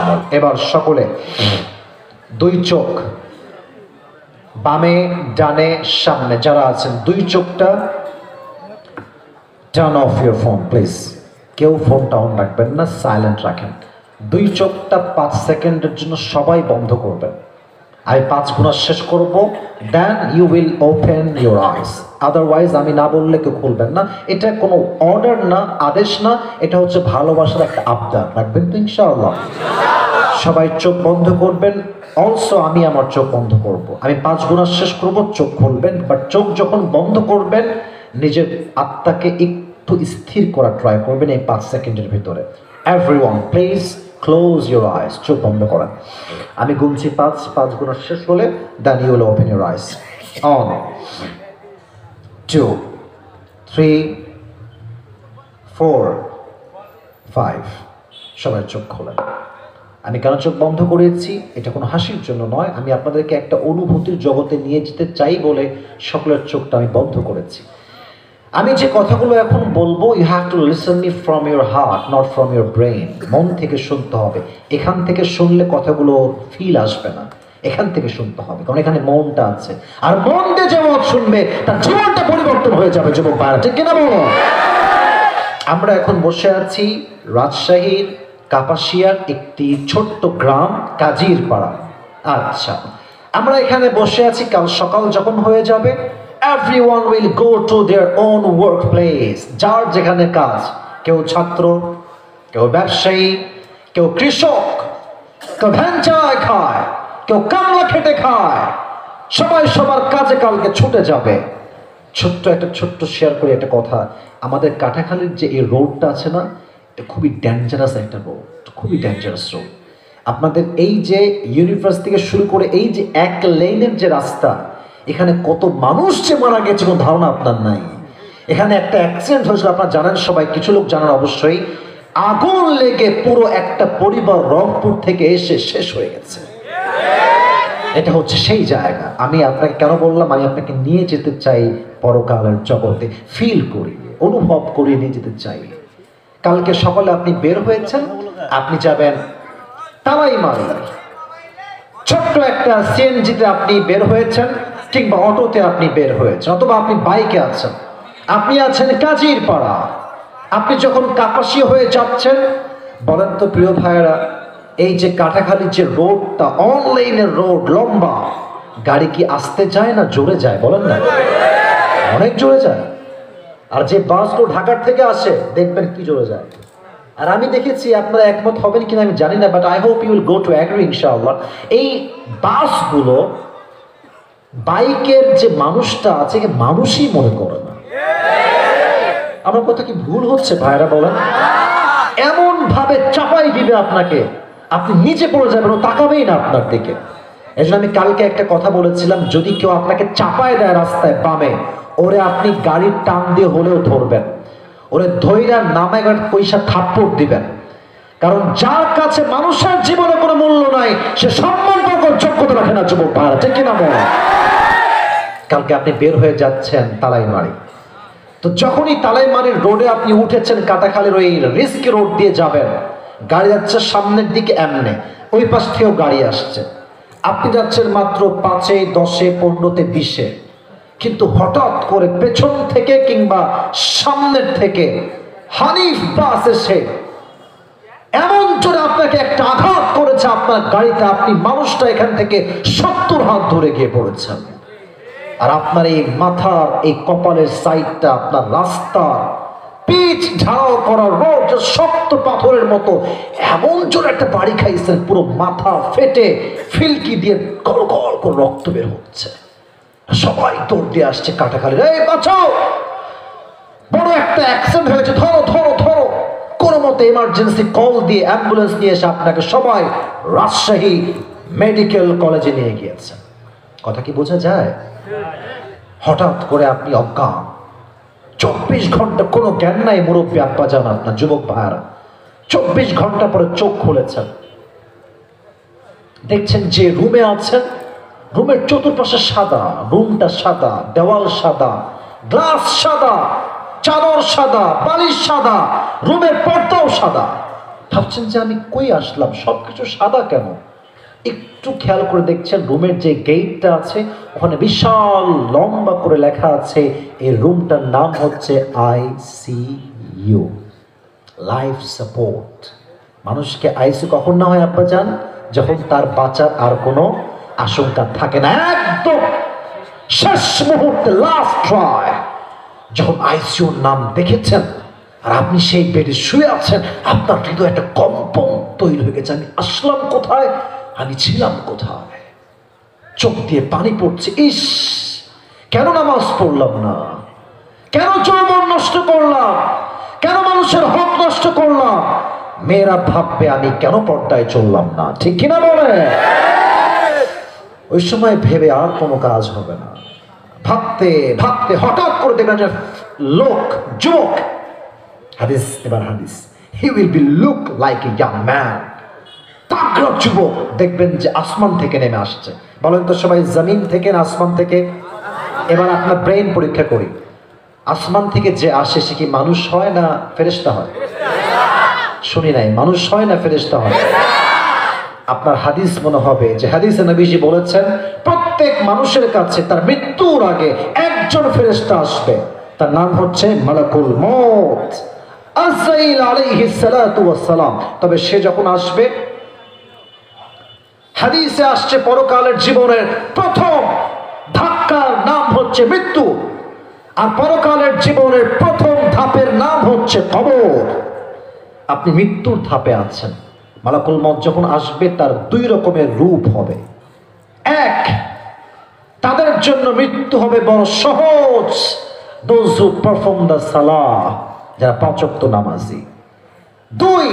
আমল। এবার সকলে 2 চোখ, বামে ডানে সামনে যারা আছেন, 2 চোখটা turn off your phone please. কেউ ফোনটা অন রাখবেন না, সাইলেন্ট রাখেন। 2 চোখটা 5 সেকেন্ডের জন্য সবাই বন্ধ করবেন। আমি 5 গুণা শেষ করব, then you will open your eyes. Otherwise আমি না বললে কেউ খুলবেন না। এটা কোনো অর্ডার না, আদেশ না, এটা হচ্ছে ভালোবাসার একটা আবদার। রাখবেন তো ইনশাআল্লাহ? সবাই চোখ বন্ধ করবেন। অলসো আমি আমার চোখ বন্ধ করব। আমি 5 গুণা শেষ করব, চোখ খুলবেন। বাট চোখ যখন বন্ধ করবেন নিজের আত্মাকে একটু স্থির করা ট্রাই করবেন এই 5 সেকেন্ডের ভিতরে। Everyone please close your eyes. চোখ বন্ধ করেন। আমি গুনছি 5 গুণা শেষ হলে then you will open your eyes. One 2 3 4 5। সবাই চোখ খোলেন। আমি কেন চোখ বন্ধ করেছি এটা কোনো হাসির জন্য নয়, আমি আপনাদেরকে একটা অনুভূতির জগতে নিয়ে যেতে চাই বলে সকলের চোখটা আমি বন্ধ করেছি। আমি যে কথাগুলো এখন বলবো you have to listen me from your heart, not from your brain. মন থেকে শুনতে হবে। এখান থেকে শুনলে কথাগুলো ফিল আসবে না, এখান থেকে শুনতে হবে, কারণ এখানে মনটা আছে। আর মন দিয়ে যেমন শুনবে তার জীবনটা পরিবর্তন হয়ে যাবে যুবক ভাইরা, ঠিক কিনা বলো? আমরা এখন বসে আছি রাজশাহীর কাপাসিয়ার একটি ছোট্ট গ্রাম কাজিরপাড়া। আচ্ছা, আমরা এখানে বসে আছি। কাল সকাল যখন হয়ে যাবে everyone will go to their own workplace। যার যেখানে কাজ, কেউ ছাত্র, কেউ ব্যবসায়ী, কেউ কৃষক, কেউ ধান চায় খায়, কেউ কামলা খেটে খায়, সবাই সবার কাজে কালকে ছুটে যাবে। ছোট্ট শেয়ার করি একটা কথা। আমাদের কাটাখালীর যে এই রোডটা আছে না, এটা খুবই ডেঞ্জারাস একটা রোড, খুবই ডেঞ্জারাস রোড। আপনাদের এই যে ইউনিভার্স থেকে শুরু করে এই যে 1 লেনের যে রাস্তা, এখানে কত মানুষ যে মারা গেছে কোনো ধারণা আপনার নাই। এখানে একটা অ্যাক্সিডেন্ট হয়েছিল, আপনারা জানেন সবাই, কিছু লোক জানেন অবশ্যই। আগুন লেগে পুরো একটা পরিবার রংপুর থেকে এসে শেষ হয়ে গেছে। এটা হচ্ছে সেই জায়গা। আমি আপনাকে কেন বললাম, আমি আপনাকে নিয়ে যেতে চাই পরকালের জগতে, ফিল করি, অনুভব করিয়ে নিয়ে যেতে চাই। কালকে সকালে আপনি বের হয়েছেন, আপনি যাবেন তালাইমারি। ছোট্ট একটা সিএনজিতে আপনি বের হয়েছেন, কিংবা অটোতে আপনি বের হয়েছেন, অথবা আপনি বাইকে আছেন, আপনি আছেন কাজিরপাড়া। আপনি যখন কাপাসিয়া হয়ে যাচ্ছেন, বলেন তো প্রিয় ভাইয়েরা, এই যে কাটাখালীর যে রোডটা, অনলাইনের রোড, লম্বা, গাড়ি কি আসতে যায় না জোরে যায়? বলেন না, অনেক জোরে যায়। আর যে বাসগুলো ঢাকার থেকে আসে দেখবেন কি জোরে যায়। আর আমি দেখেছি, আপনারা একমত হবেন কিনা আমি জানি না, but I hope you will go to agree ইনশাআল্লাহ। এই বাসগুলো বাইকের যে মানুষটা আছে, মানুষই মনে করে না। আমার কথা কি ভুল হচ্ছে ভাইরা? বলেন। এমন ভাবে চাপাই দিবে আপনাকে, আপনি নিচে পড়ে যাবেন, ও তাকাবেই না আপনার দিকে। এই জন্য আমি কালকে একটা কথা বলেছিলাম, যদি কেউ আপনাকে চাপায় দেয় রাস্তায় বামে, ওরে আপনি গাড়ির টান দিয়ে হলেও ধরবেন, ওরে ধৈরা নামে পয়সা থাপ্পড় দিবেন। কারণ যার কাছে মানুষের জীবনে কোনো মূল্য নাই, সে সম্মান পাওয়ার যোগ্যতা রাখে না যুবক ভাইরা, ঠিক কিনা বল? কালকে আপনি বের হয়ে যাচ্ছেন তালাইমারি, তো যখনই তালাইমারির রোডে আপনি উঠেছেন, কাটাখালীর ওই রিস্কি রোড দিয়ে যাবেন, গাড়ি যাচ্ছে সামনের দিকে, এমনে ওই পাশ থেকেও গাড়ি আসছে, আপনি যাচ্ছেন মাত্র 5-এ, 10-এ, 15-তে, 20-এ, কিন্তু হঠাৎ করে পেছন থেকে কিংবা সামনের থেকে হানিফ বাস এসে এমন জোরে আপনাকে একটা আঘাত করেছে আপনার গাড়িতে, আপনি মানুষটা এখান থেকে 70 হাত ধরে গিয়ে পড়েছেন। আর আপনার এই মাথার এই কপালের সাইডটা, আপনার রাস্তা পিচ ঢাল করা রোড, শক্ত পাথরের মতো, এমন জোরে একটা বাড়ি খাইছেন, পুরো মাথা ফেটে ফিলকি দিয়ে গল গল করে রক্ত বের হচ্ছে। সবাই দৌড় দিয়ে আসছে কাটাখালীর, এই বাঁচাও, বড় একটা অ্যাক্সিডেন্ট হয়েছে, ধরো ধরো ধরো। কোনো মতে এমার্জেন্সি কল দিয়ে অ্যাম্বুলেন্স নিয়ে এসে আপনাকে সবাই রাজশাহী মেডিকেল কলেজে নিয়ে গিয়েছে। কথা কি বোঝা যায়? হঠাৎ করে আপনি অজ্ঞান, 24 ঘন্টা কোনো জ্ঞান নাই মুরব্বী আব্বা জান, আপনার যুবক ভাইয়ারা 24 ঘন্টা পরে চোখ খুলেছেন, দেখছেন যে রুমে আছেন, রুমের চতুর্পাশে সাদা, রুমটা সাদা, দেওয়াল সাদা, গ্লাস সাদা, চাদর সাদা, বালিশ সাদা, রুমের পর্দাও সাদা। ভাবছেন যে আমি কই আসলাম, সবকিছু সাদা কেন? একটু খেয়াল করে দেখছেন রুমের যে গেটটা আছে, ওখানে বিশাল লম্বা করে লেখা আছে, এই রুমটার নাম হচ্ছে ICU, লাইফ সাপোর্ট। মানুষকে আইসিইউ কখন না হয় আপনি জান? যখন তার বাঁচার আর কোনো আশঙ্কা থাকে না, একদম শেষ মুহূর্তে, লাস্ট ট্রাই। যখন আইসিইউর নাম দেখেছেন আর আপনি সেই বেডে শুয়ে আছেন, আপনার হৃদয় একটা কম্পন তৈরি হয়ে গেছে, আমি আসলাম কোথায়, আমি ছিলাম কোথায়। চোখ দিয়ে পানি পড়ছে, ইস কেন নামাজ পড়লাম না, কেন যৌবন নষ্ট করলাম, কেন মানুষের হক নষ্ট করলাম। মেয়েরা ভাববে আমি কেন পর্দায় চললাম না, ঠিক কিনা বলে? ওই সময় ভেবে আর কোনো কাজ হবে না। ভাবতে ভাবতে হঠাৎ করে দেখবেন যে লোক, যুবক, হাদিস, এবার হাদিস, he will be look like a young man, তাগড়া যুবক দেখবেন যে আসমান থেকে নেমে আসছে। বলেন তো সবাই, জমিন থেকে না আসমান থেকে? এবার আপনার ব্রেন পরীক্ষা করি, আসমান থেকে যে আসে সে কি মানুষ হয় না ফেরেশতা হয়? শুনি নাই, মানুষ হয় না ফেরেশতা হয়? আপনার হাদিস মনে হবে যে হাদিসে নবীজি বলেছেন প্রত্যেক মানুষের কাছে তার মৃত্যুর আগে একজন ফেরেশতা আসবে, তার নাম হচ্ছে মালাকুল মউত, আজরাইল আলাইহিস সালাতু ওয়াস সালাম। তবে সে যখন আসবে, হাদিসে আসছে পরকালের জীবনের প্রথম ধাক্কার নাম হচ্ছে মৃত্যু, আর পরকালের জীবনের প্রথম ধাপের নাম হচ্ছে কবর। আপনি মৃত্যুর ধাপে আছেন। মালাকুল মউত যখন আসবে তার দুই রকমের রূপ হবে। এক, তাদের জন্য মৃত্যু হবে বড় সহজ, those who perform the salah, যারা পাঁচ ওয়াক্ত নামাজি। দুই,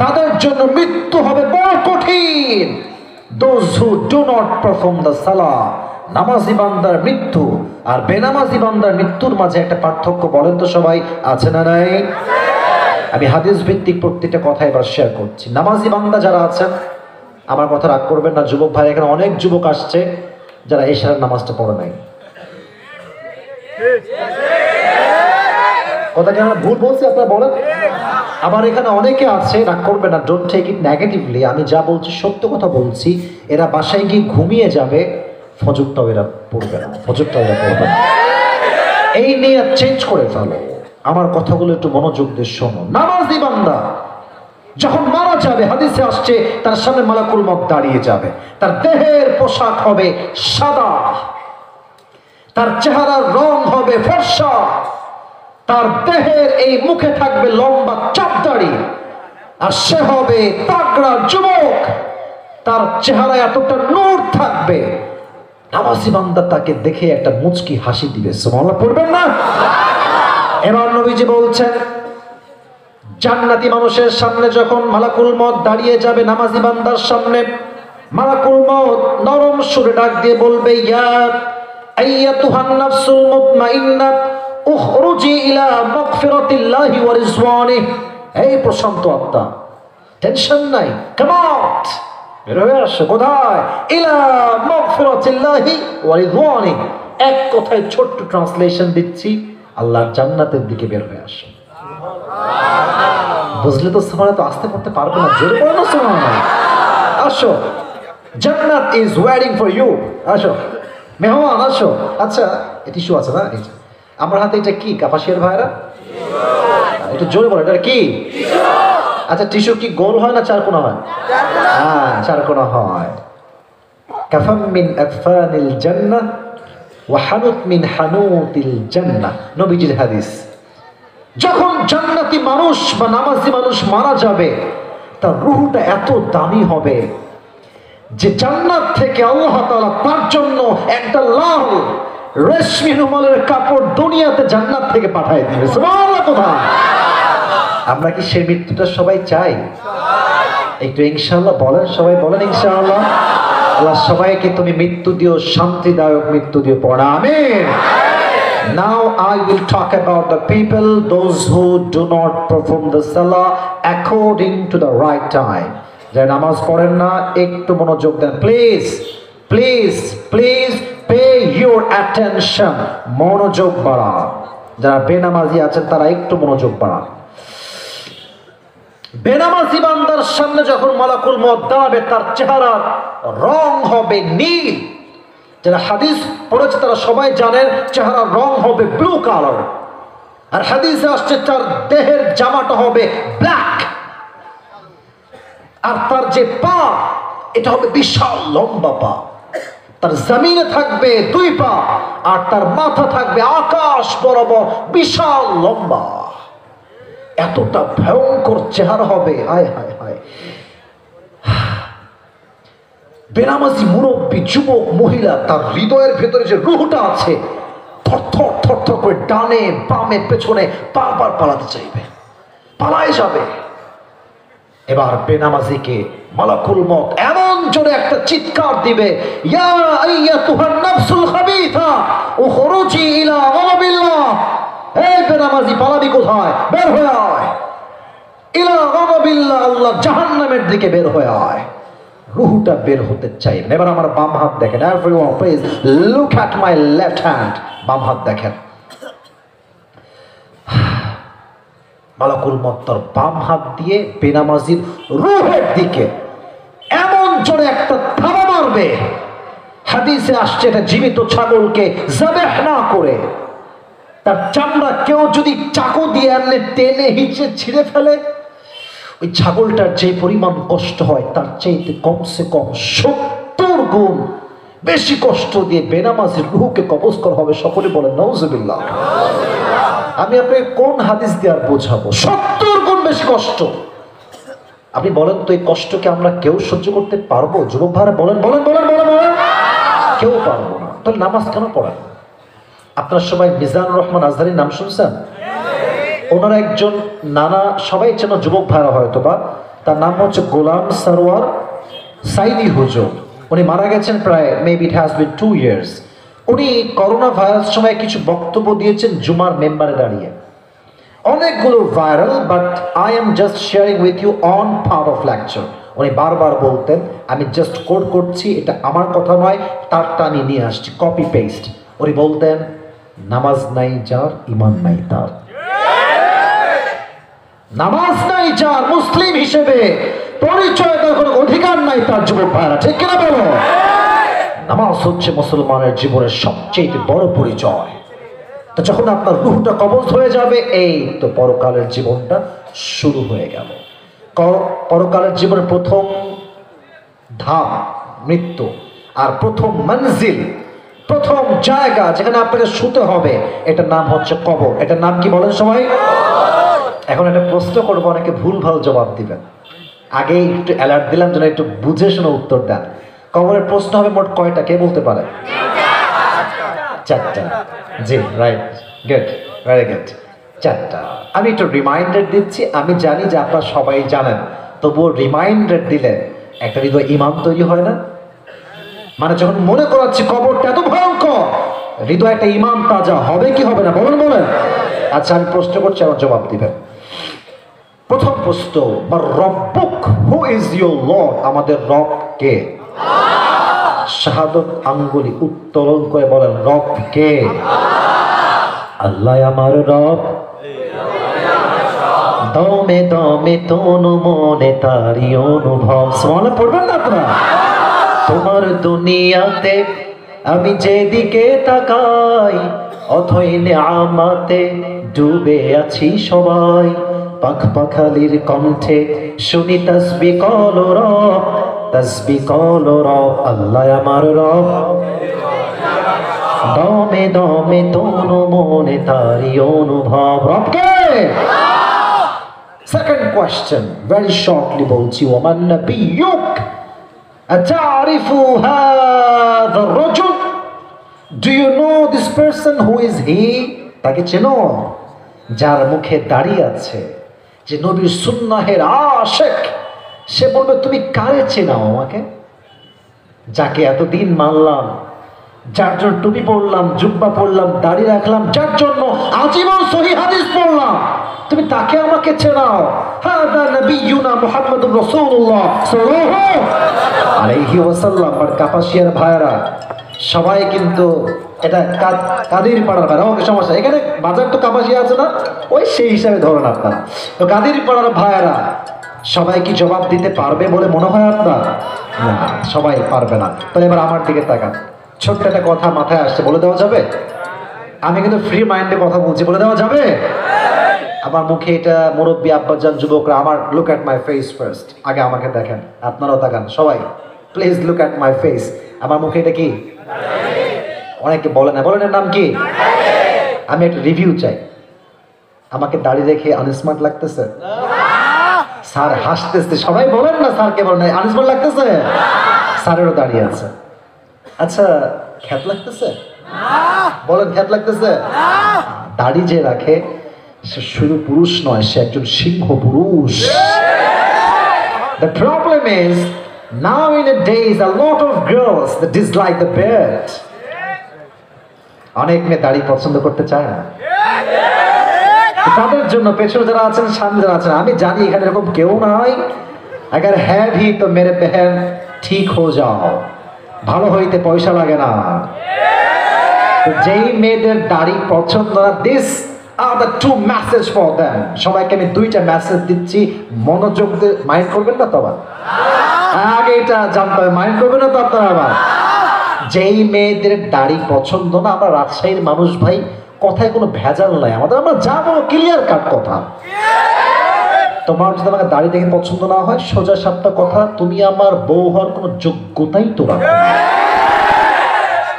তাদের জন্য মৃত্যু হবে বড় কঠিন, those who do not perform the salah, নামাজি বান্দার মৃত্যু আর বেনামাজি বান্দার মৃত্যুর মাঝে একটা পার্থক্য বলেন তো সবাই, আছে না নাই? আমি হাদিস ভিত্তিক প্রত্যেকটা কথা এবার শেয়ার করছি। নামাজি বান্দা যারা আছেন, আমার কথা রাগ করবেন না যুবক ভাই, এখানে অনেক যুবক আসছে যারা এশার নামাজটা পড়ে নাই। কথা কেন ভুল বলছি আপনারা বলেন? আবার এখানে অনেকে আছে, রাগ করবেন না, ডোন্ট টেক ইট নেগেটিভলি, আমি যা বলছি সত্য কথা বলছি। এরা বাসায় গিয়ে ঘুমিয়ে যাবে, ফজরটাও এরা পড়বে না, ফজরটাও এরা পড়বে না। এই নিয়ে চেঞ্জ করে ফেলো। আমার কথাগুলো একটু মনোযোগ দিয়ে শোনো। নামাজি বান্দা যখন মারা যাবে, হাদিসে আসছে তার সামনে মালাকুল মউত দাঁড়িয়ে যাবে, তার দেহের পোশাক হবে সাদা, তার চেহারার রং হবে ফর্সা, তার দেহের এই মুখে থাকবে লম্বা চাপ দাড়ি, আর সে হবে তাগড়া যুবক, তার চেহারায় এতটা নূর থাকবে। নামাজি বান্দা তাকে দেখে একটা মুচকি হাসি দিবে, সুবহানাল্লাহ পড়বেন না? এবার নবীজি বলছেন জান্নাতি মানুষের সামনে যখন মালাকুল মউত দাঁড়িয়ে যাবে নামাজি বান্দার সামনে, মালাকুল মউত নরম সুরে ডাক দিয়ে বলবে, ইয়া আইয়াতুহান নাফসুল মুতমাইন্নাহ উখরুজি ইলা মাগফিরাতিল্লাহি ওয়া রিজওয়ানিহি, এই প্রশান্ত আত্মা, টেনশন নাই, কাম আউট, বের হয়ে আসো। কোথায়? ইলা মাগফিরাতিল্লাহি ওয়া রিজওয়ানিহি। এক কথায় ছোট্ট ট্রান্সলেশন দিচ্ছি, আল্লাহর জান্নাতের দিকে বের হয়ে আসো। বুঝলে তো? সুবহানাল্লাহ তো আসতে পড়তে পারবে না, জোরে বলো না সুবহানাল্লাহ। আসো, জান্নাত ইজ ওয়েটিং ফর ইউ। আসো মেহমান, আসো। আচ্ছা, টিস্যু আছে না? এই যে আমার হাতে এটা কি, কাপাসিয়ার ভাইরা একটু জোরে বলো, এটা কি? আচ্ছা, টিস্যু কি গোল হয় না চারকোনা হয়? হ্যাঁ, চারকোনা হয়। কাফাম মিন আকফানিল জান্নাহ ওয়া হানুত মিন হানুতিল জান্নাহ, নবীজির হাদিস। যখন জান্নাতি মানুষ বা নামাজি মানুষ মারা যাবে, তার রূহটা এত দামি হবে যে জান্নাত থেকে আল্লাহ তাআলা তার জন্য একটা লাল রেশমি রুমালের কাপড় দুনিয়াতে জান্নাত থেকে পাঠিয়ে দিবে। সুবহানাল্লাহ। কোথায়? আমরা কি সেই মৃত্যুটা সবাই চাই? একটু ইনশাআল্লাহ বলেন, সবাই বলেন ইনশাআল্লাহ। আল্লাহ সবাইকে তুমি মৃত্যু দিও, শান্তিদায়ক মৃত্যু দিও, পড়া আমিন। Now I will talk about the people, those who do not perform the salah according to the right time. যারা নামাজ পড়েন না, একটু মনোযোগ দেন please, please, please pay your attention. মনোযোগ বাড়ান। যারা বেনামাজি আছেন তারা একটু মনোযোগ বাড়ান। বেনামাজি বান্দার সামনে যখন মালাকুল মউত দাঁড়াবে, তার চেহারার রং হবে নীল। যারা হাদিস পড়েছে তারা সবাই জানেন চেহারার রং হবে ব্লু কালার, আর হাদিসে আসছে তার দেহের জামাটা হবে ব্ল্যাক, আর তার যে পা, এটা হবে বিশাল লম্বা পা। তার জমিনে থাকবে দুই পা, আর তার মাথা থাকবে আকাশ বরাবর বিশাল লম্বা। এতটা ভয়ঙ্কর চেহারা হবে, হায় হায় হায়। বেনামাজি মুরব্বী যুবক মহিলা তার হৃদয়ের ভেতরে যে রুহটা আছে থরথর থরথর করে ডানে বামে পেছনে বারবার পালাতে চাইবে, পালায় যাবে। এবার বেনামাজিকে মালাকুল মত এমন জোরে একটা চিৎকার দিবে, ইয়া আইয়াতুহান নাফসুল খাবিথা উখরুজি ইলা গাদাবিল্লাহ। এই বেনামাজি পালাবি কোথায়? বের হয়ে আয়। ইলা গাদাবিল্লাহ, আল্লাহ জাহান্নামের দিকে বের হয়ে আয়। রুহটা বের হতে চাইবেন। এবার আমার বাম হাত দেখেন, everyone please look at my left hand. বাম হাত দেখেন। মালাকুল মত তার বাম হাত দিয়ে বেনামাজির রুহের দিকে এমন জোরে একটা থাবা মারবে, হাদিসে আসছে এটা জীবিত ছাগলকে যাবেহ না করে তার চামড়া কেউ যদি চাকু দিয়ে এমনি টেনে হিচে ছিঁড়ে ফেলে, ওই ছাগলটার যে পরিমাণ কষ্ট হয় তার চাইতে কমসে কম 70 গুণ বেশি কষ্ট দিয়ে বেনামাজির রুহকে কবজ করা হবে। সকলে বলেন নাউজুবিল্লাহ। আমি আপনাকে কোন হাদিস দিয়ে আর বোঝাবো? 70 গুণ বেশি কষ্ট। আপনি বলেন তো এই কষ্টকে আমরা কেউ সহ্য করতে পারবো? যুবক ভাইরা বলেন বলেন বলেন বলেন বলেন। কেউ পারবো না। তাহলে নামাজ কেন পড়েন? আপনার সবাই মিজানুর রহমান আজহারির নাম শুনছেন? ওনার একজন নানা, সবাই চেন যুবক ভাইরা হয়তো বা, তার নাম হচ্ছে গোলাম সরওয়ার সাইদি হুজুর। উনি মারা গেছেন প্রায় maybe it has been 2 years। উনি করোনা ভাইরাস সময় কিছু বক্তব্য দিয়েছেন জুমার মেম্বারে দাঁড়িয়ে, অনেকগুলো viral, but I am just sharing with you one part of lecture. উনি বারবার বলতেন, আমি জাস্ট কোট করছি, এটা আমার কথা নয়, তারটা আমি নিয়ে আসছি, কপি পেস্ট। উনি বলতেন, নামাজ নাই যার ঈমান নাই তার। নামাজ নাই যার, মুসলিম হিসেবে পরিচয় দেওয়ার কোনো অধিকার নাই তার। যুবক ভাইরা ঠিক কিনা বলো? নামাজ হচ্ছে মুসলমানের জীবনের সবচেয়ে বড় পরিচয়। তো যখন আপনার রূহটা কবজ হয়ে যাবে, এই তো পরকালের জীবনটা শুরু হয়ে গেল। পরকালের জীবনের প্রথম ধাপ মৃত্যু, আর প্রথম মঞ্জিল, প্রথম জায়গা যেখানে আপনাকে শুতে হবে, এটার নাম হচ্ছে কবর। এটার নাম কি বলেন সবাই? এখন একটা প্রশ্ন করবো, অনেকে ভুল ভাল জবাব দিবেন, আগে একটু অ্যালার্ট দিলাম যেন একটু বুঝে শুনে উত্তর দেন। কবরের প্রশ্ন হবে মোট কয়টা? কে বলতে পারে? 4টা। জি, রাইট, গুড, ভেরি গুড, 4টা। আমি একটু রিমাইন্ডার দিচ্ছি। আমি জানি যে আপনারা সবাই জানেন, তবুও রিমাইন্ডার দিলে একটা হৃদয় ইমান তৈরি হয় না? মানে যখন মনে করাচ্ছি কবরটা এত ভয়ঙ্কর, হৃদয় একটা ইমান তাজা হবে কি হবে না? বলেন বলেন। আচ্ছা, আমি প্রশ্ন করছি, আমার জবাব দিবেন। প্রথম প্রশ্ন, রব্বুক, হু ইজ ইউর লর্ড? আমাদের রব কে? শাহাদত আঙ্গুলি উত্তোলন করে বলেন, রব কে? আল্লাহ আমার রব, দমে দমে তনু মনে তারি অনুভব। সুবহানাল্লাহ পড়বেন না আপনারা? তোমার দুনিয়াতে আমি যেদিকে তাকাই, অথই নেয়ামতে ডুবে আছি সবাই। পাখ পাখালির কণ্ঠে শুনি তাসবিহ কল রব, তাসবিহ কল রব। আল্লাহ আমার রব, দমে দমে তনু মনে তারি অনুভব। রব কে? সেকেন্ড কোয়েশ্চেন, ভেরি শর্টলি বলছি, ওমান নবিয়ুক? আতারিফু হাযা রাজুল? Do you know this person? Who is he? তাকে চেনো? যার মুখে দাঁড়িয়ে আছে, যে নবীর সুন্নাহের আশিক, সে বলবে তুমি কারে চেনাও আমাকে? যাকে এতদিন মানলাম, যার জন্য টুপি পড়লাম, জুব্বা পড়লাম, দাড়ি রাখলাম, যার জন্য আজীবন সহিহ হাদিস পড়লাম, তুমি তাকে আমাকে চেনাও? হাদা নবিয়ুনা মুহাম্মাদুর রাসূলুল্লাহ সাল্লাল্লাহু আলাইহি ওয়াসাল্লাম। আর কাপাসিয়ার ভাইরা সবাই কিন্তু এটা কাদের পাড়ার ভাইরা, ওকে সমস্যা, এখানে বাজার তো কাপাসিয়া আছে না, ওই সেই হিসাবে ধরেন আপনারা। তো কাদের পাড়ার ভাইরা সবাই কি জবাব দিতে পারবে বলে মনে হয় আপনার? না, সবাই পারবে না। তাহলে এবার আমার দিকে তাকান, ছোট্ট একটা কথা মাথায় আসছে, বলে দেওয়া যাবে? আমি কিন্তু ফ্রি মাইন্ডে কথা বলছি, বলে দেওয়া যাবে? আমার মুখে এটা মুরব্বী আব্বাজান যুবকরা, আমার look at my face first, আগে আমাকে দেখেন, আপনারাও তাকান সবাই, please look at my face. আমার মুখে এটা কি? অনেকে বলে না, বলেন এর নাম কি? আমি একটা রিভিউ চাই। আমাকে দাড়ি রেখে আনস্মার্ট লাগতেছে? স্যার হাসতেছে, সবাই বলেন না স্যারকে বলেন, আনিস বল লাগতেছে, স্যারেরও দাঁড়িয়ে আছে। আচ্ছা খ্যাত লাগতেছে, বলেন খ্যাত লাগতেছে? দাড়ি যে রাখে সে শুধু পুরুষ নয়, সে একজন সিংহ পুরুষ। The problem is now in a days a lot of girls that dislike the beard. অনেক মেয়ে দাড়ি পছন্দ করতে চায় না। তাদের জন্য পেছনে যারা আছেন, সামনে যারা আছেন, আমি জানি এখানে এরকম কেউ নাই। अगर है भी तो मेरे बहन ठीक हो जाओ, ভালো হইতে পয়সা লাগে না। তো যেই মেয়েদের দাড়ি পছন্দ না, this are the two message for them. সবাইকে আমি দুইটা মেসেজ দিচ্ছি, মনোযোগ দিয়ে মাইন্ড করবেন না তো আবার? আগে এটা জানতে হবে, মাইন্ড করবেন না তো আপনারা আবার? যেই মেয়েদের দাড়ি পছন্দ না, আমরা রাজশাহীর মানুষ ভাই, কথায় কোনো ভেজাল নাই আমাদের, আমরা যা বলো ক্লিয়ার কাট কথা। তোমার যদি আমাকে দাড়ি দেখে পছন্দ না হয়, সোজা সাপটা কথা, তুমি আমার বউ হওয়ার কোনো যোগ্যতাই তো রাখো।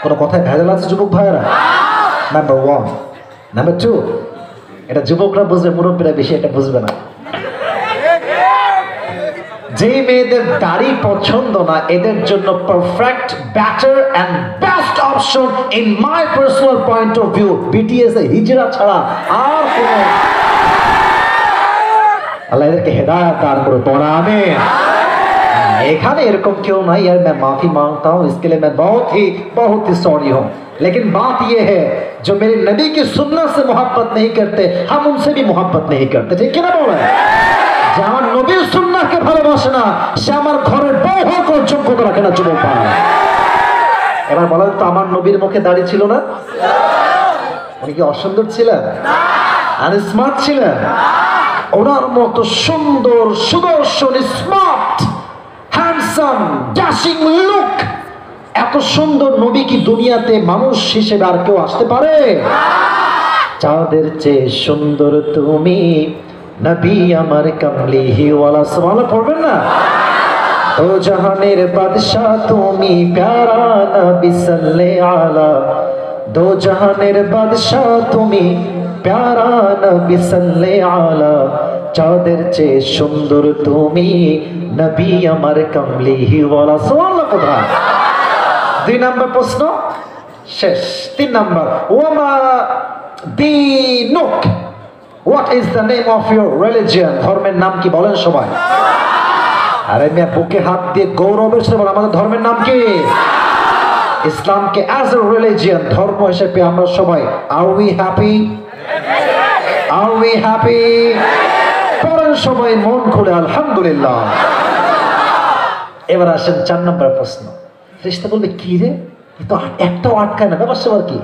কোনো কথায় ভেজাল আছে যুবক ভাইয়েরা? Number one. নাম্বার টু, এটা যুবকরা বুঝবে, মুরব্বীরা বেশি এটা বুঝবে না। যেই মেয়েদের দাড়ি পছন্দ না, এদের জন্য perfect, better and best option in my personal point of view BTS এ হিজরা ছাড়া আর কোনো। আল্লাহ এদেরকে হেদায়েত দান করে, পড়া আমিন। এখানে এরকম কেউ নাই यार, मैं माफी मांगता हूँ, इसके लिए मैं बहुत ही सॉरी हूँ। लेकिन बात ये है, जो मेरे नबी की सुन्नत से मोहब्बत नहीं करते, हम उनसे भी मोहब्बत नहीं करते। ठीक है ना बोले? যে আমার নবীর সুন্নাহকে ভালোবাসে না, সে আমার ঘরের বউ হওয়ার কোনো যোগ্যতা রাখে না যুবক ভাই। এবার বলেন তো, আমার নবীর মুখে দাড়ি ছিল না? উনি কি অসুন্দর ছিলেন? আর স্মার্ট ছিলেন? ওনার মতো সুন্দর, সুদর্শন, স্মার্ট, হ্যান্ডসাম, ড্যাশিং লুক, এত সুন্দর নবী কি দুনিয়াতে মানুষ হিসেবে আর কেউ আসতে পারে? চাঁদের চেয়ে সুন্দর তুমি নবী আমার কামলিহি ওয়ালা। সুবহানাল্লাহ পড়বেন না? দো জাহানের বাদশা তুমি, প্যারা নবী সাল্লে আলা। দো জাহানের বাদশা তুমি, প্যারা নবী সাল্লে আলা। চাঁদের চেয়ে সুন্দর তুমি নবী আমার কামলিহি ওয়ালা। সুবহানাল্লাহ কোথায়? 2 নম্বর প্রশ্ন শেষ। 3 নম্বর, ওমা দিনুক, what is the name of your religion? ধর্মের নাম কি বলেন সবাই? আরে মিয়া বুকে হাত দিয়ে গৌরবের সাথে বলেন, আমাদের ধর্মের নাম কি? ইসলামকে অ্যাজ এ রিলিজিয়ন, ধর্ম হিসেবে আমরা সবাই are we happy? Are we happy? পড়েন সবাই মন খুলে আলহামদুলিল্লাহ। এবার আসেন 4 নম্বর প্রশ্ন। ফেরেশতা বলবে, কি রে, তো একটাও আটকায় না, ব্যাপার সেবার কি,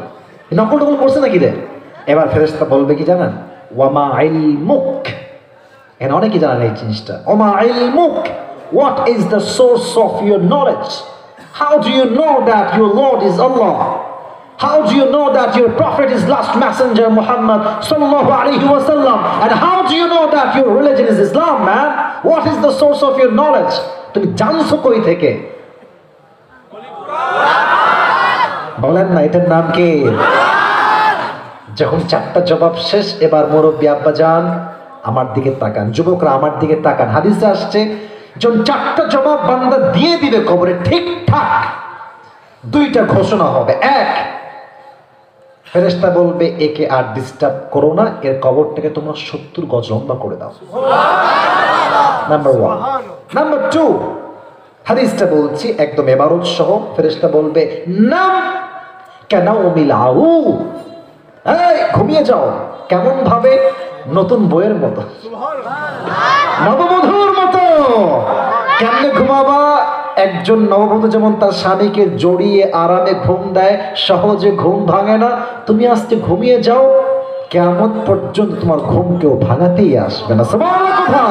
নকল টকল করছে নাকি রে? এবার ফেরেশতা বলবে কি জানেন? ওয়ামা ইলমুক। এখানে অনেকেই জানেন এই জিনিসটা। ওমা ইলমুক, what is the source of your knowledge? How do you know that your Lord is Allah? How do you know that your prophet is last messenger Muhammad sallallahu alaihi wasallam? And how do you know that your religion is Islam, man? What is the source of your knowledge? তুমি জানছো কই থেকে? বলেন না, এটার নাম কি? যখন 4টা জবাব শেষ, এবার মুরব্বী আব্বা যান আমার দিকে তাকান, যুবকরা আমার দিকে তাকান। হাদিসে আসছে, যখন 4টা জবাব বান্দা দিয়ে দিবে কবরে ঠিকঠাক, 2টা ঘোষণা হবে। 1, ফেরেশতা বলবে একে আর ডিস্টার্ব করো না, এর কবরটাকে তোমরা 70 গজ লম্বা করে দাও। নাম্বার 1। নাম্বার 2, হাদিসটা বলছি একদম ইবারত সহ, ফেরেশতা বলবে নাম কেন মিলাউ, এই ঘুমিয়ে যাও। কেমন ভাবে? নতুন বইয়ের মতো, নববধূর মতো। কেমনে ঘুমাবা? একজন নববধূ যেমন তার স্বামীকে জড়িয়ে আরামে ঘুম দেয়, সহজে ঘুম ভাঙে না, তুমি আজকে ঘুমিয়ে যাও, কিয়ামত পর্যন্ত তোমার ঘুম কেউ ভাঙাতেই আসবে না। সুবহানাল্লাহ।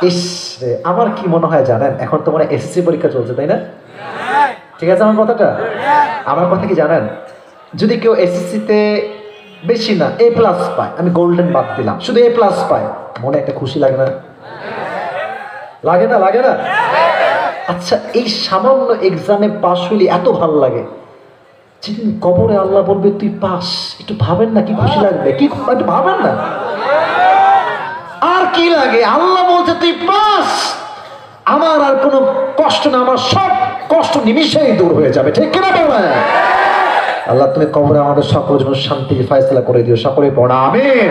ইস রে, আমার কি মনে হয় জানেন, এখন তোমার এসএসসি পরীক্ষা চলছে তাই না? ঠিক আছে আমার কথাটা? আমার কথা কি জানেন, যদি কেউ এসএসসিতে বেশি না A+ পায়, আমি গোল্ডেন বাদ দিলাম, শুধু A+ পায়, মনে একটা খুশি লাগে না? লাগে না? লাগে না? আচ্ছা, এই সামান্য এক্সামে পাশ হইলে এত ভালো লাগে, যেদিন কবরে আল্লাহ বলবে তুই পাস, একটু ভাবেন না কি খুশি লাগবে, কি একটু ভাবেন না? আর কি লাগে? আল্লাহ বলছে তুই পাস, আমার আর কোনো কষ্ট না, আমার সব কষ্ট নিমিষেই দূর হয়ে যাবে, ঠিক কিনা বলে? আল্লাহ তুমি কবরে আমাদের সকল জন্য শান্তি ফয়সালা করে দিও, সকলে পড়া আমিন।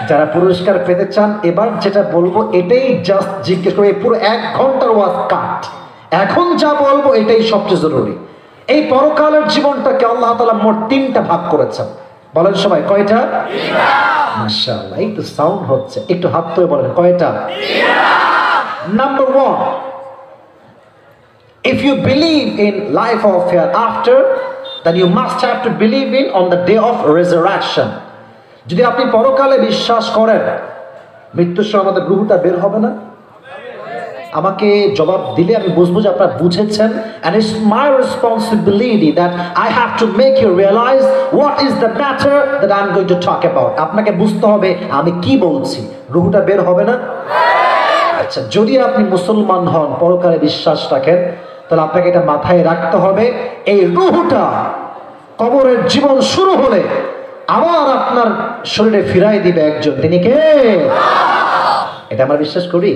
যারা পুরস্কার পেতে চান, এবার যেটা বলবো এটাই জাস্ট জিজ্ঞেস করে, পুরো 1 ঘন্টার ওয়াজ কাট, এখন যা বলবো এটাই সবচেয়ে জরুরি। এই পরকালের জীবনটাকে আল্লাহ তাআলা মোট 3টা ভাগ করেছেন। বলেন সবাই কয়টা? মাশাআল্লাহ, এই তো সাউন্ড হচ্ছে, একটু হাত তুলে বলেন কয়টা? Number 1, if you believe in life of hereafter, then you must have to believe in on the day of resurrection. যদি আপনি পরকালে বিশ্বাস করেন, মৃত্যুর সময় আমাদের রূহটা বের হবে না? আমাকে জবাব দিলে আমি বুঝবো যে আপনারা বুঝেছেন। and it's my responsibility that I have to make you realize what is the matter that I'm going to talk about. আপনাকে বুঝতে হবে আমি কি বলছি। রূহটা বের হবে না? আচ্ছা, যদি আপনি মুসলমান হন, পরকালে বিশ্বাস রাখেন, তাহলে আপনাকে এটা মাথায় রাখতে হবে, এই রূহটা কবরের জীবন শুরু হলে আবার আপনার শরীরে ফিরাই দিবে একজন, তিনি কে? এটা আমরা বিশ্বাস করি।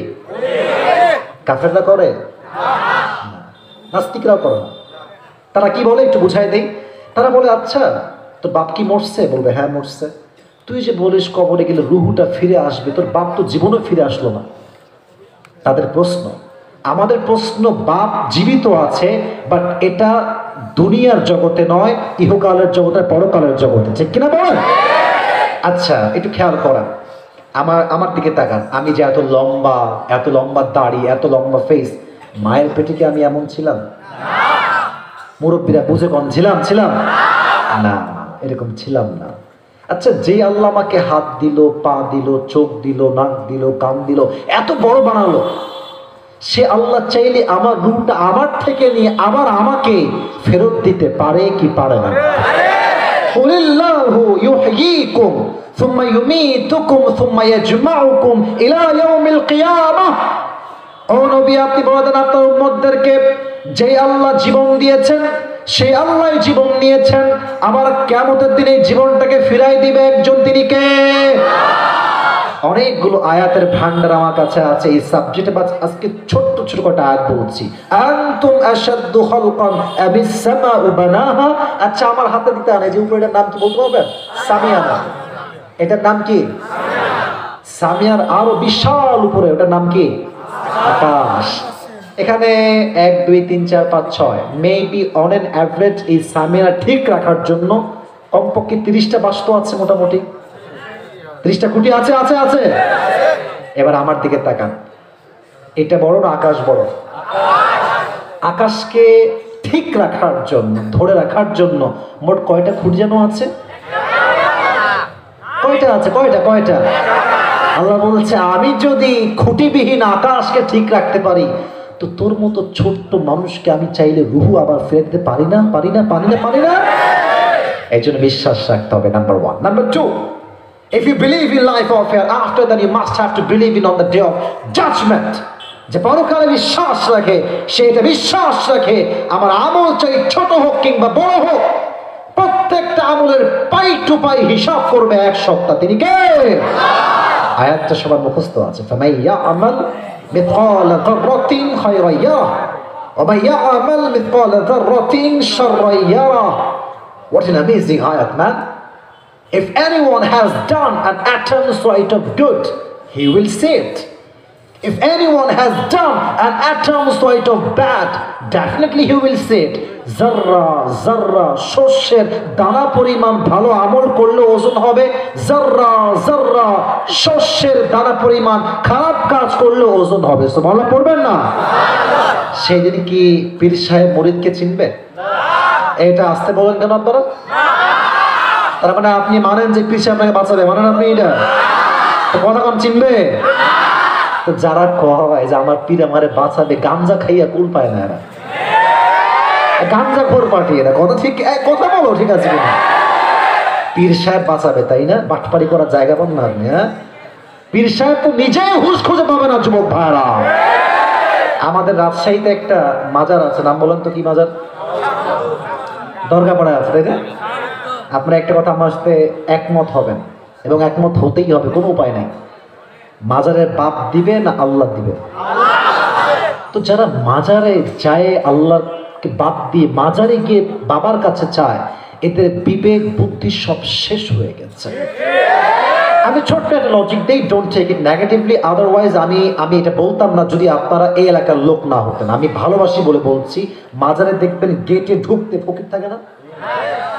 কাফেররা করে, নাস্তিকরাও করে না। তারা কি বলে একটু বুঝাই দেই। তারা বলে আচ্ছা তোর বাপ কি মরছে? বলবে হ্যাঁ মরছে। তুই যে বলিস কবরে গেলে রুহুটা ফিরে আসবে, তোর বাপ তো জীবনে ফিরে আসলো না। তাদের প্রশ্ন। আমাদের প্রশ্ন, বাপ জীবিত আছে, বাট এটা দুনিয়ার জগতে নয়, ইহকালের জগতে, পরকালের জগতে, ঠিক কিনা বলেন? আচ্ছা একটু খেয়াল করেন, আমার দিকে তাকান। আমি যে এত লম্বা দাড়ি, এত লম্বা ফেস, মায়ের পেটে কি আমি এমন ছিলাম? মুরব্বীরা বুঝে কোন ছিলাম না, এরকম ছিলাম না। আচ্ছা, যে আল্লাহ আমাকে হাত দিল, পা দিল, চোখ দিল, নাক দিল, কান দিল, এত বড় বানালো, সে আল্লাহ চাইলে আমার রূপটা আমার থেকে নিয়ে আবার আমাকে ফেরত দিতে পারে কি পারে না? কুলিল্লাহু ইউহয়ীকুম সুম্মা ইউমীতুকুম সুম্মা ইয়াজমাউকুম ইলা ইয়াউমিল কিয়ামাহ। ও নবী, আপনি বলে দেন আপনার উম্মতদেরকে, যে আল্লাহ জীবন দিয়েছেন সেই আল্লাহ জীবন নিয়েছেন, আবার কিয়ামতের দিনে জীবনটাকে ফিরাই দিবে একজন, তিনি কে? অনেকগুলো আয়াতের ভান্ডার আমার কাছে আছে এই সাবজেক্টে, আজকে ছোট্ট কটা আয়াত বলছি। আনতুম আশাদ্দু খালকান আমিস সামাউ বানাহা। আচ্ছা, আমার হাতে দিতে আনে যে উপরেটার নাম কি বলতে পারবেন? সামিয়ানা। এটার নাম কি? সামিয়ার আরো বিশাল উপরে, ওটার নাম কি? আকাশ। এখানে 1 2 3 4 5 6 মেবি অন এন অ্যাভারেজ এই সামিয়ানা ঠিক রাখার জন্য কমপক্ষে 30টা বাস্তু আছে, মোটামুটি 30টা খুঁটি আছে। এবার আমার দিকে তাকান, এটা বড় না আকাশ বড়? আকাশকে ঠিক রাখার জন্য, ধরে রাখার জন্য মোট কয়টা খুঁটি যেন আছে? কয়টা আছে? কয়টা? আল্লাহ বলছে, আমি যদি খুঁটিবিহীন আকাশকে ঠিক রাখতে পারি, তো তোর মতো ছোট্ট মানুষকে আমি চাইলে রুহু আবার ফেরত দিতে পারি না। এই জন্য বিশ্বাস রাখতে হবে, number 1। Number 2, if you believe in life of hereafter, then you must have to believe in on the day of judgment. যে পরকালে বিশ্বাস রাখে, সেটা বিশ্বাস রাখে আমার আমল চাই ছোট হোক কিংবা বড় হোক, প্রত্যেকটা আমলের পাই টু পাই হিসাব করবে এক সপ্তাহ, তিনি কে? আয়াতটা সবার মুখস্থ আছে। ফামান ইয়ামাল মিথকালা যাররাতিন খায়রান ইয়ারা ওয়া মান ইয়ামাল মিথকালা যাররাতিন শাররান ইয়ারা। What an amazing ayat, man. If anyone has done an atom's worth of good, he will see it. If anyone has done an atom's worth of bad, definitely he will see it. zarra শস্যের দানা পরিমাণ ভালো আমল করলে ওজন হবে, zarra শস্যের দানা পরিমাণ খারাপ কাজ করলে ওজন হবে। সুবহানাল্লাহ পড়বেন না? সেই দিন কি পীর সাহেব মুরিদকে চিনবে? এটা আসতে বলেন কেন আপনারা? তার মানে আপনি মানেন যে পীর সাহেব আপনাকে বাঁচাবে, মানেন আপনি এটা? তো কথা কম চিনবে? তো যারা কয় যে আমার পীর আমারে বাঁচাবে, গাঞ্জা খাইয়া কুল পায় না, এরা গাঞ্জা খোর পার্টি, এরা কথা ঠিক, কথা বলো ঠিক আছে কিনা? পীর সাহেব বাঁচাবে তাই না? বাটপাড়ি করার জায়গা পান না আপনি? হ্যাঁ, পীর সাহেব তো নিজেই হুঁশ খুঁজে পাবে না যুবক ভাইরা। আমাদের রাজশাহীতে একটা মাজার আছে, নাম বলেন তো কি মাজার? দরগাপাড়ায় আছে, তাই না? আপনারা একটা কথা আমার সাথে একমত হবেন, এবং একমত হতেই হবে, কোনো উপায় নাই। মাজারের বাপ দিবে না আল্লাহ দিবে? তো যারা মাজারে যায় আল্লাহকে বাদ দিয়ে মাজারে গিয়ে বাবার কাছে চায়, এদের বিবেক বুদ্ধি সব শেষ হয়ে গেছে। আমি ছোট্ট একটা লজিক দেই, don't take it negatively, otherwise আমি এটা বলতাম না যদি আপনারা এই এলাকার লোক না হতেন। আমি ভালোবাসি বলে বলছি, মাজারে দেখবেন গেটে ঢুকতে ফকির থাকে না,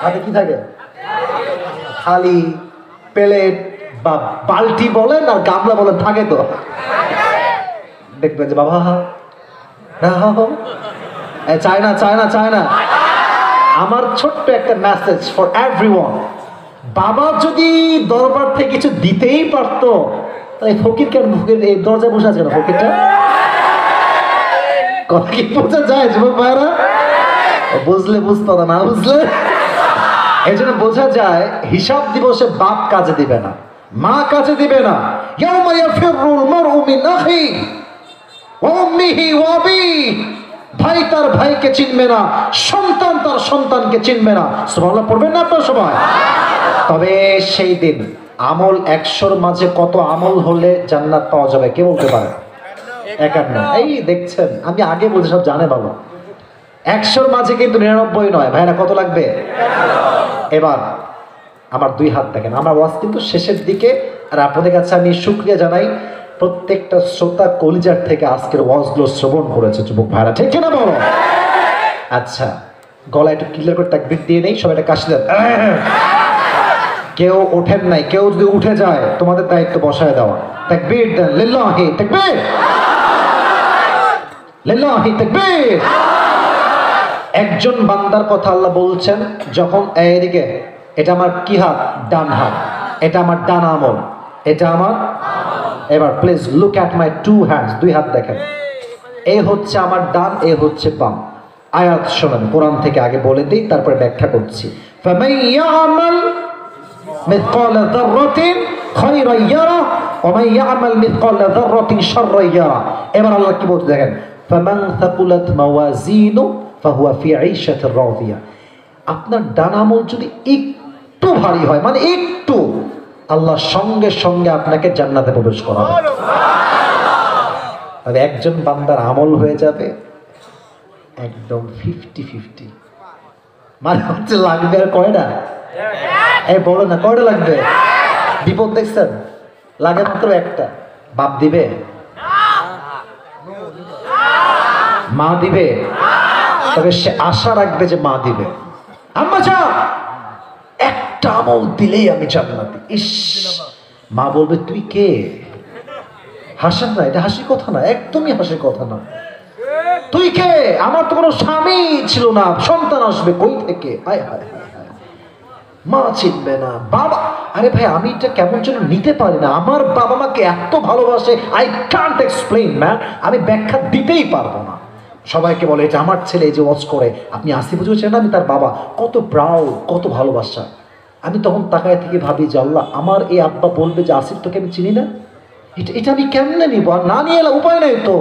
হাতে কি থাকে? থালি, প্লেট বা বালতি বলেন আর গামলা বলেন, থাকে তো। দেখবেন যে বাবা চায় না চায় না চায় না। আমার ছোট্ট একটা মেসেজ ফর এভরিওয়ান, বাবা যদি দরবার থেকে কিছু দিতেই পারতো, তাই ফকির কেন এই দরজায় বসে আছে কেন? ফকিরটা কথা কি বোঝা যায় যুবক ভাইরা? বুঝলে বুঝতো না, না বুঝলে এই জন্য বোঝা যায় হিসাব দিবসে বাপ কাজে দিবে না, মা কাজে দিবে না। ইয়াউমা ইয়াফিরুল মারউ মিন আখিহি ওয়া উম্মিহি ওয়া আবিহি, ভাই তার ভাইকে চিনবে না, সন্তান তার সন্তানকে চিনবে না। সুবহানাল্লাহ পড়বেন না আপনারা সবাই? তবে সেই দিন আমল 100-র মাঝে কত আমল হলে জান্নাত পাওয়া যাবে কে বলতে পারে? 51। এই দেখছেন, আমি আগে বলছি সব জানে ভালো। 100-র মাঝে কিন্তু 99 নয় ভাইরা, কত লাগবে? এবার আমার 2 হাত দেখেন, আমার ওয়াজ কিন্তু শেষের দিকে, আর আপনাদের কাছে আমি শুকরিয়া জানাই প্রত্যেকটা শ্রোতা কলিজার থেকে আজকের ওয়াজগুলো শ্রবণ করেছে যুবক ভাইরা, ঠিক কিনা বলো? আচ্ছা, গলা একটু ক্লিয়ার করে তাকবীর দিয়ে নেই, সবাই একটা কাশি দেন। কেউ ওঠেন নাই, কেউ যদি উঠে যায় তোমাদের দায়িত্ব বসায় দেওয়া। তাকবীর দেন, লিল্লাহি তাকবীর, লিল্লাহি তাকবীর। একজন বান্দার কথা আল্লাহ বলছেন, যখন এইদিকে, এটা আমার কি হাত? ডান হাত, এটা আমার ডান আমল, এটা আমার। এবার please look at my 2 hands, 2 হাত দেখেন। এই হচ্ছে আমার ডান, এই হচ্ছে বাম। আয়াত শোনেন, কোরআন থেকে আগে বলে দিই, তারপরে ব্যাখ্যা করছি। ফামান ইয়ামাল মিথকালা যাররাতিন খায়রান ইয়ারা ওয়া মান ইয়ামাল মিথকালা যাররাতিন শাররান ইয়ারা। এবার আল্লাহ কি বলতে দেখেন, ফামান থাকুলাত মাওয়াজিনু ফাহুয়া ফি আইশাতির রাদিয়া। আপনার ডান আমল যদি একটু ভারী হয়, মানে একটু, আল্লাহ সঙ্গে সঙ্গে আপনাকে জান্নাতে প্রবেশ করাবে। তবে একজন বান্দার আমল হয়ে যাবে একদম 50-50, মানে হচ্ছে লাগবে আর কয়টা? এই বলো না কয়টা লাগবে? বিপদ দেখছেন, লাগে মাত্র একটা। বাপ দিবে? মা দিবে? তবে সে আশা রাখবে যে মা দিবে। আম্মা যান, একটা আমল দিলেই আমি জান্নাতি। ইস, মা বলবে তুই কে? হাসেন না, এটা হাসির কথা না, একদমই হাসির কথা না। তুই কে? আমার তো কোনো স্বামী ছিল না, সন্তান আসবে কই থেকে? হায় হায় হায়, মা চিনবে না, বাবা। আরে ভাই, আমি এটা কেমন যেন নিতে পারি না। আমার বাবা মাকে এত ভালোবাসে, আই কান্ট এক্সপ্লেইন ম্যান, আমি ব্যাখ্যা দিতেই পারবো না। সবাইকে বলে এটা আমার ছেলে, এই যে ওয়াজ করে, আপনি আসিফ বুঝেছেন না, আমি তার বাবা, কত প্রাউড, কত ভালোবাসা। আমি তখন তাকায় থেকে ভাবি যে আল্লাহ, আমার এই আব্বা বলবে যে আসিফ তোকে আমি চিনি না, এটা আমি কেমনে নিব? আর না নিয়ে এলে উপায় নেই তো,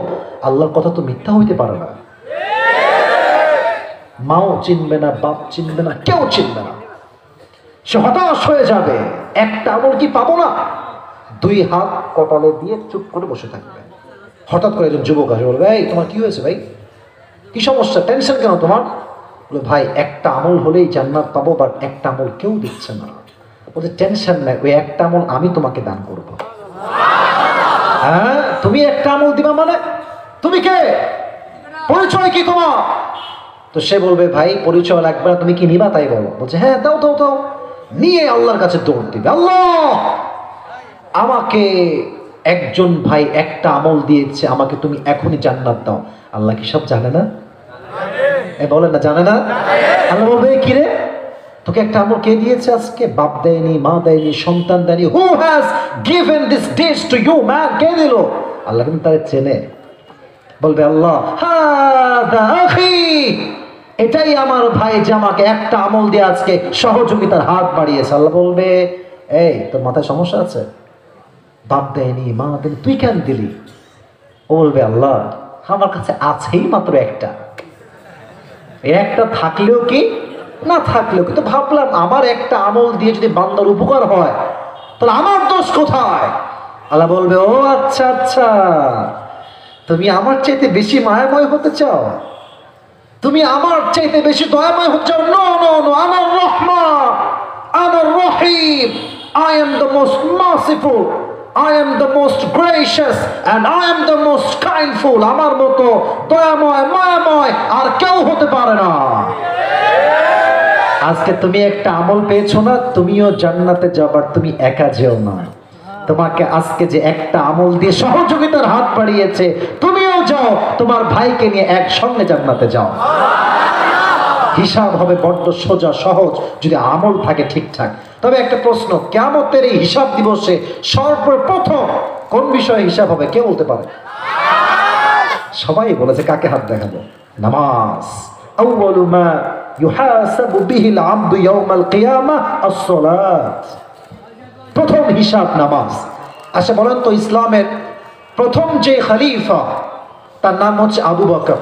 আল্লাহর কথা তো মিথ্যা হইতে পারে না। মাও চিনবে না, বাপ চিনবে না, কেউ চিনবে না, সে হতাশ হয়ে যাবে। একটা আমল কি পাবো না? 2 হাত কপালে দিয়ে চুপ করে বসে থাকবে। হঠাৎ করে একজন যুবক আসে, বলবে এই তোমার কি হয়েছে ভাই, কি সমস্যা, টেনশন কেন তোমার? বলে ভাই একটা আমল হলেই জান্নাত পাবো, বাট একটা আমল কেউ দিচ্ছে না। বলছে টেনশন নাই, ওই একটা আমল আমি তোমাকে দান করবো। হ্যাঁ, তুমি একটা আমল দিবা মানে? তুমি কে? পরিচয় কি তোমার? তো সে বলবে ভাই পরিচয় লাগবে না, তুমি কি নিবা তাই বলো। বলছে হ্যাঁ দাও দাও দাও। নিয়ে আল্লাহর কাছে দৌড় দিবে, আল্লাহ আমাকে একজন ভাই একটা আমল দিয়েছে, আমাকে তুমি এখনই জান্নাত দাও। আল্লাহ কি সব জানে না? বলেন না জানে না? আল্লাহ বলবে কি রে, তোকে একটা আমল কে দিয়েছে আজকে? বাপ দেয়নি, মা দেয়নি, সন্তান দেয়নি। Who has given this dish to you man? কে দিল? আল্লাহ কিন্তু তারে চেনে। বলবে আল্লাহ হাদা আখি, এটাই আমার ভাই যে আমাকে একটা আমল দিয়ে আজকে সহযোগিতার হাত বাড়িয়েছে। আল্লাহ বলবে এই তোর মাথায় সমস্যা আছে, বাপ দেয়নি, মা দেয়নি, তুই কেন দিলি? ও বলবে আল্লাহ আমার কাছে আছেই মাত্র একটা, একটা থাকলেও কি না থাকলেও কিন্তু ভাবলাম আমার একটা আমল দিয়ে যদি বান্দার উপকার হয় তাহলে আমার দোষ কোথায়? আল্লাহ বলবে, ও আচ্ছা আচ্ছা, তুমি আমার চাইতে বেশি মায়াময় হতে চাও, তুমি আমার চাইতে বেশি দয়াময় হতে চাও? নো নো নো, আমার রহমান, আমার রহিম, I am the most merciful, I am the most gracious and I am the most kindful. আমার মতো দয়াময় মায়াময় আর কেউ হতে পারে না। আজকে তুমি একটা আমল পেয়েছো না, তুমিও জান্নাতে যাবার, তুমি একা যেও না। তোমাকে আজকে যে একটা আমল দিয়ে সহযোগিতার হাত বাড়িয়েছে, তুমিও যাও, তোমার ভাইকে নিয়ে একসঙ্গে জান্নাতে যাও। হিসাব হবে বড্ড সোজা সহজ যদি আমল থাকে ঠিকঠাক। তবে একটা প্রশ্ন, কিয়ামতের এই হিসাব দিবসে সর্বপ্রথম কোন বিষয়ে হিসাব হবে কে বলতে পারে? সবাই বলেছে, কাকে হাত দেখাবো? নামাজ। আউয়ালু মা ইউহাসাবু বিহিল আবদু ইয়াউমাল কিয়ামাহ আস-সালাত। প্রথম হিসাব নামাজ। আচ্ছা বলেন তো, ইসলামের প্রথম যে খলিফা তার নাম হচ্ছে আবু বকর,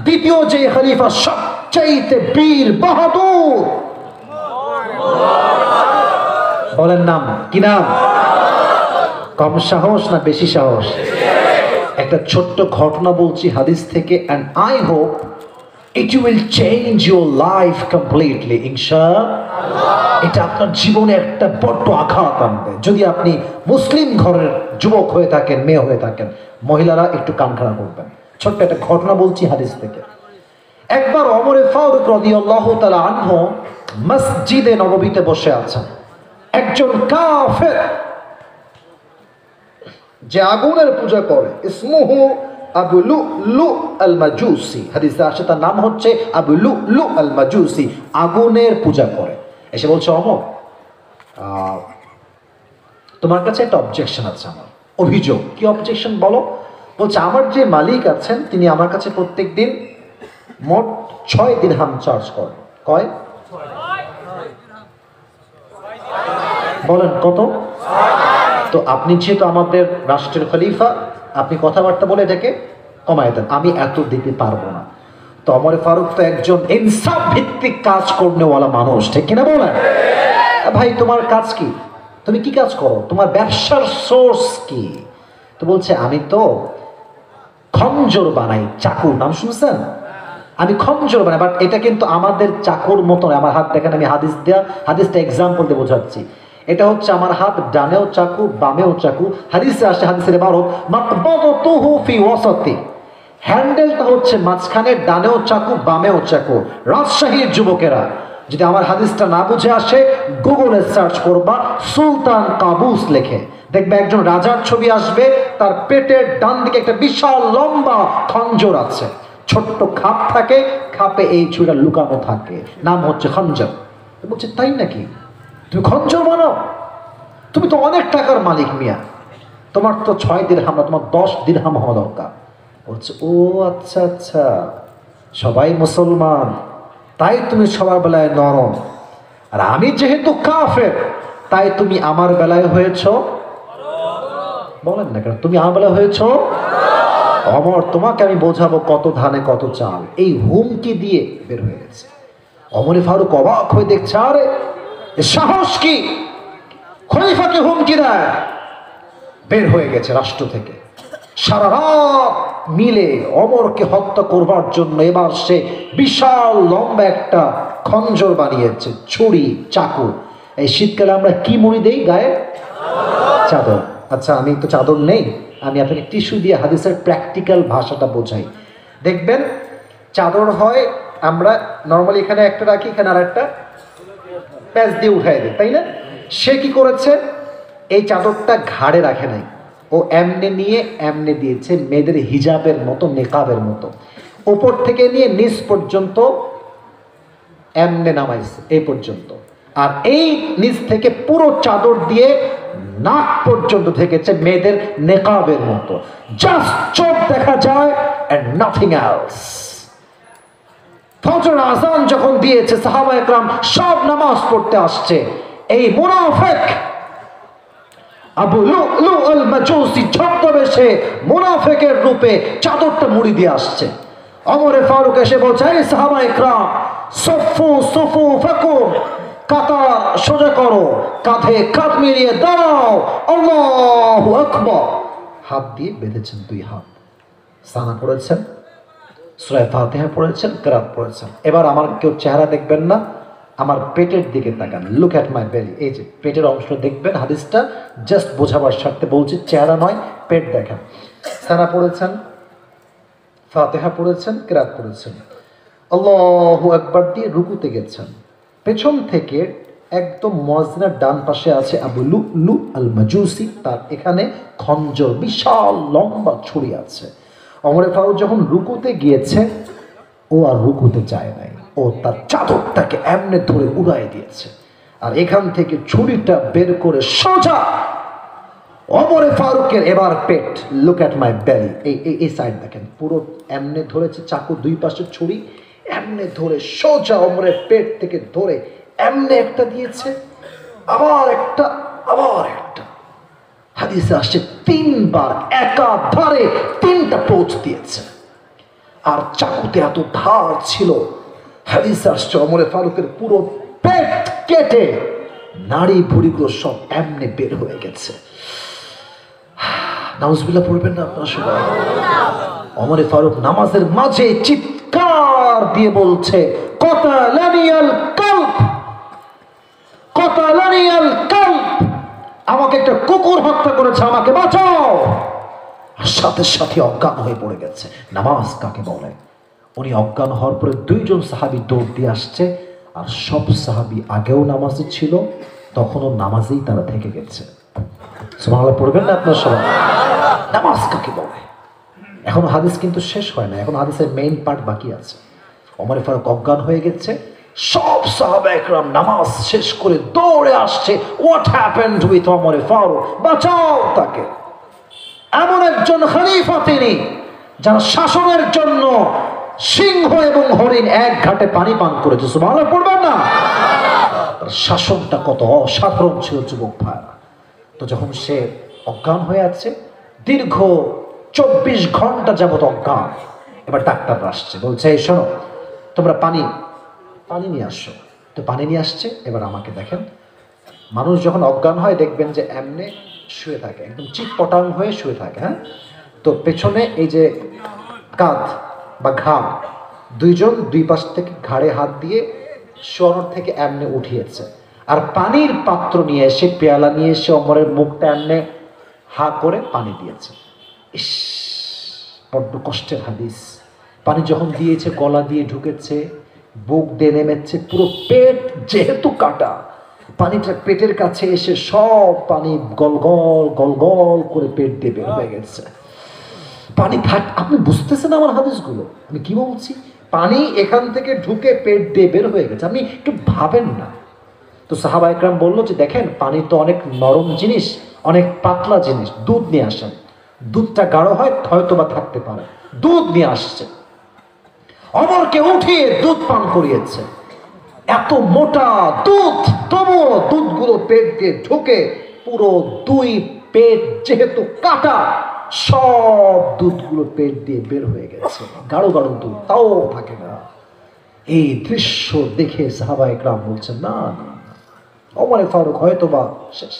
দ্বিতীয় যে খলিফা সবচাইতে বীর বাহাদুর, বলেন নাম কি? নাম? কম সাহস না বেশি সাহস? একটা ছোট্ট ঘটনা বলছি হাদিস থেকে, and I hope it will change your life completely, ইনশাআল্লাহ। এটা আপনার জীবনে একটা বড় আঘাত আনবে যদি আপনি মুসলিম ঘরের যুবক হয়ে থাকেন, মেয়ে হয়ে থাকেন। মহিলারা একটু কান খাড়া করবেন। ছোট্ট একটা ঘটনা বলছি হাদিস থেকে। একবার ওমর ফারুক রাদিয়াল্লাহু তাআলা আনহু মসজিদে নববীতে বসে আছেন। একজন কাফের যে আগুনের পূজা করে, ইসমুহু আবু লুলু আল মাজুসি, হাদিসে আসে তার নাম হচ্ছে আবু লুলু আল মাজুসি, আগুনের পূজা করে। এসে বলছে, ওমর তোমার কাছে একটা অবজেকশন আছে, আমার অভিযোগ। কি অবজেকশন বলো? বলছে, আমার যে মালিক আছেন তিনি আমার কাছে প্রত্যেক দিন মোট 6 দিরহাম চার্জ করেন। কয়? বলেন কত? তো আপনি যেহেতু আমাদের রাষ্ট্রের খলিফা, আপনি কথাবার্তা বলে এটাকে কমায় দেন, আমি এত দিতে পারবো না। তো ওমর ফারুক তো একজন ইনসাফ ভিত্তিক কাজ করনেওয়ালা মানুষ, ঠিক কিনা বলেন? ভাই তোমার কাজ কি? তুমি কি কাজ করো? তোমার ব্যবসার সোর্স কি? তো বলছে, আমি তো খঞ্জর বানাই, চাকু, নাম শুনছেন? আমি খঞ্জর বানাই, বাট এটা কিন্তু আমাদের চাকুর মতো নয়। আমার হাত দেখেন, আমি হাদিসটা এক্সাম্পল দিয়ে বোঝাচ্ছি। এটা হচ্ছে আমার হাত, ডানেও চাকু বামেও চাকু। হাদিসে আসে, হাদিসের ইবারত মাকবাদাতুহু ফি ওয়াসাতি, হ্যান্ডেলটা হচ্ছে মাঝখানে, ডানেও চাকু বামেও চাকু। রাজশাহীর যুবকেরা যদি আমার হাদিসটা না বুঝে আসে, গুগলে সার্চ করবা সুলতান কাবুস লেখে, দেখবে একজন রাজার ছবি আসবে, তার পেটের ডান দিকে একটা বিশাল লম্বা খঞ্জর আছে, ছোট্ট খাপ থাকে, খাপে এই ছুরিটা লুকানো থাকে, নাম হচ্ছে খঞ্জর। বলছে, তাই নাকি? তুমি খঞ্জর বানাও? তুমি তো অনেক টাকার মালিক মিয়া, তোমার তো 6 দিরহাম না, তোমার 10 দিরহাম হওয়া দরকার। বলছে, ও আচ্ছা আচ্ছা, সবাই মুসলমান তাই তুমি সবার বেলায় নরম, আর আমি যেহেতু কাফের তাই তুমি আমার বেলায় হয়েছ। বলেন না কেন তুমি আমার বেলায় হয়েছ? অমর, তোমাকে আমি বোঝাবো কত ধানে কত চাল, এই হুমকি দিয়ে বের হয়ে গেছে। ওমর ফারুক অবাক হয়ে দেখছে, আরে সাহস কি, খলিফাকে হুমকি দেয়। বের হয়ে গেছে রাষ্ট্র থেকে, সারা রাত মিলে ওমরকে হত্যা করবার জন্য এবার সে বিশাল লম্বা একটা খঞ্জর বানিয়েছে, ছুরি চাকু। এই শীতকালে আমরা কি মুড়ি দেই গায়ে? চাদর। আচ্ছা, আমি তো চাদর নেই, আমি আপনাকে টিস্যু দিয়ে হাদিসের প্র্যাকটিক্যাল ভাষাটা বোঝাই। দেখবেন চাদর হয়, আমরা নর্মালি এখানে একটা রাখি, এখানে আর একটা প্যাচ দিয়ে উঠাই দিই, তাই না? সে কি করেছে, এই চাদরটা ঘাড়ে রাখে নাই, ও এমনে নিয়ে এমনে দিয়েছে, মেয়েদের হিজাবের মতো, নেকাবের মতো, উপর থেকে নিয়ে নিচ পর্যন্ত এমনে নামাইছে এই পর্যন্ত, আর এই নিচ থেকে পুরো চাদর দিয়ে নাক পর্যন্ত থেকেছে মেয়েদের নেকাবের মতো, জাস্ট চোখ দেখা যায় and nothing else। ফজর আযান যখন দিয়েছে, সাহাবা একরাম সব নামাজ পড়তে আসছে, এই মুনাফিক আবু লুলু আল মাজুসি ছদ্মবেশে মুনাফিকের রূপে চাদরটা মুড়ি দিয়ে আসছে। ওমর ফারুক এসে বলছে, এই সাহাবা একরাম সফু সফু ফাকুম, কাতার সোজা করো, কাঁধে কাঁধ মিলিয়ে দাঁড়াও, আল্লাহু আকবার। হাত দিয়ে বেঁধেছেন, 2 হাত। সানা পড়েছেন, সূরা ফাতিহা পড়েছেন, কিরাত পড়েছেন। এবার আমার কেউ চেহারা দেখবেন না, আমার পেটের দিকে তাকান, লুক অ্যাট মাই বেলি। এই যে পেটের অংশ দেখবেন, হাদিসটা জাস্ট বোঝাবার স্বার্থে বলছি, চেহারা নয়, পেট দেখেন। সানা পড়েছেন, ফাতিহা পড়েছেন, কিরাত পড়েছেন, আল্লাহু আকবার দিয়ে রুকুতে গেছেন। পেছন থেকে একদম মুয়াজ্জিনের ডান পাশে আছে আবু লুলু আল মাজুসি, তার এখানে খঞ্জর, বিশাল লম্বা ছুরি আছে। ওমরে ফারুক যখন রুকুতে গিয়েছে, ও আর রুকুতে যায় নাই, ও তার চাদরটাকে এমনে ধরে উড়াই দিয়েছে, আর এখান থেকে ছুরিটা বের করে সোজা ওমরে ফারুকের এবার পেট, লুক অ্যাট মাই বেলি, এই সাইড দেখেন, পুরো এমনে ধরেছে চাকু, 2 পাশে ছুরি, এমনে ধরে সোজা ওমরের পেট থেকে ধরে এমনে একটা দিয়েছে, আবার একটা, আবার একটা। হাদিসে আসছে 3 বার একাধারে 3টা পোঁচ দিয়েছে, আর চাকুতে এত ধার ছিল, হাদিসে আসছে ওমরে ফারুকের পুরো পেট কেটে নাড়ি ভুড়িগুলো সব এমনে বের হয়ে গেছে। নাউজুবিল্লাহ পড়বেন না আপনারা সবাই? ওমরে ফারুক নামাজের মাঝে চিৎকার দিয়ে বলছে, কাতালানিয়াল কালব, কাতালানিয়াল কালব, আমাকে একটা কুকুর হত্যা করেছে, আমাকে বাঁচাও। সাথে সাথে অজ্ঞান হয়ে পড়ে গেছে। নামাজ কাকে বলে? উনি অজ্ঞান হওয়ার পরে 2 জন সাহাবী দৌড় দিয়ে আসছে, আর সব সাহাবী আগেও নামাজে ছিল, তখনও নামাজেই তারা থেকে গেছে। সুবহানাল্লাহ পড়বেন না আপনার সবাই? নামাজ কাকে বলে? এখন হাদিস কিন্তু শেষ হয় না, এখন হাদিসের মেইন পার্ট বাকি আছে। ওমর ফারুক অজ্ঞান হয়ে গেছে, সব সাহাবা একরাম নামাজ শেষ করে দৌড়ে আসছে, what happened with Omar Faruk, বাঁচাও তাকে। এমন একজন খলিফা তিনি, যারা শাসনের জন্য সিংহ এবং হরিণ এক ঘাটে পানি পান করেছে। সুবহানাল্লাহ পড়বেন না? তার শাসনটা কত অসাধারণ ছিল যুবক ভাইরা। তো যখন সে অজ্ঞান হয়ে আছে, দীর্ঘ 24 ঘন্টা যাবত অজ্ঞান, এবার ডাক্তার আসছে, বলছে এই শোনো, তোমরা পানি নিয়ে আসো। তো পানি নিয়ে আসছে। এবার আমাকে দেখেন, মানুষ যখন অজ্ঞান হয় দেখবেন যে এমনে শুয়ে থাকে, একদম চিৎপটাং হয়ে শুয়ে থাকে, হ্যাঁ। তো পেছনে এই যে কাঁধ বা ঘাম, 2 জন 2 পাশ থেকে ঘাড়ে হাত দিয়ে শোয়ানোর থেকে এমনে উঠিয়েছে, আর পানির পাত্র নিয়ে এসে, পেয়ালা নিয়ে এসে ওমরের মুখটা এমনে হা করে পানি দিয়েছে। ইস, বড্ড কষ্টের হাদিস। পানি যখন দিয়েছে, গলা দিয়ে ঢুকেছে, বুক দিয়ে নেমেছে, পুরো পেট যেহেতু কাটা, পানিটা পেটের কাছে এসে সব পানি গলগল গলগল করে পেট দিয়ে বের হয়ে গেছে। পানি ফাট, আপনি বুঝতেছেন আমার হাদিসগুলো আমি কি বলছি? পানি এখান থেকে ঢুকে পেট দিয়ে বের হয়ে গেছে, আপনি একটু ভাবেন না। তো সাহাবা একরাম বললো যে দেখেন, পানি তো অনেক নরম জিনিস, অনেক পাতলা জিনিস, দুধ নিয়ে আসেন, দুধটা গাঢ় হয় হয়তো বা থাকতে পারে, দুধ নিয়ে আসছে, অমরকে উঠিয়ে দুধ পান করিয়েছে। এত মোটা দুধ, তবুও দুধগুলো পেট দিয়ে ঢুকে পুরো 2 পেট যেহেতু কাটা, সব দুধগুলো পেট দিয়ে বের হয়ে গেছে, গাঢ় গাঢ় দুধ, তাও থাকে না। এই দৃশ্য দেখে সাহাবা একরাম বলছেন, না না, ওমর ফারুক হয়তো বা শেষ,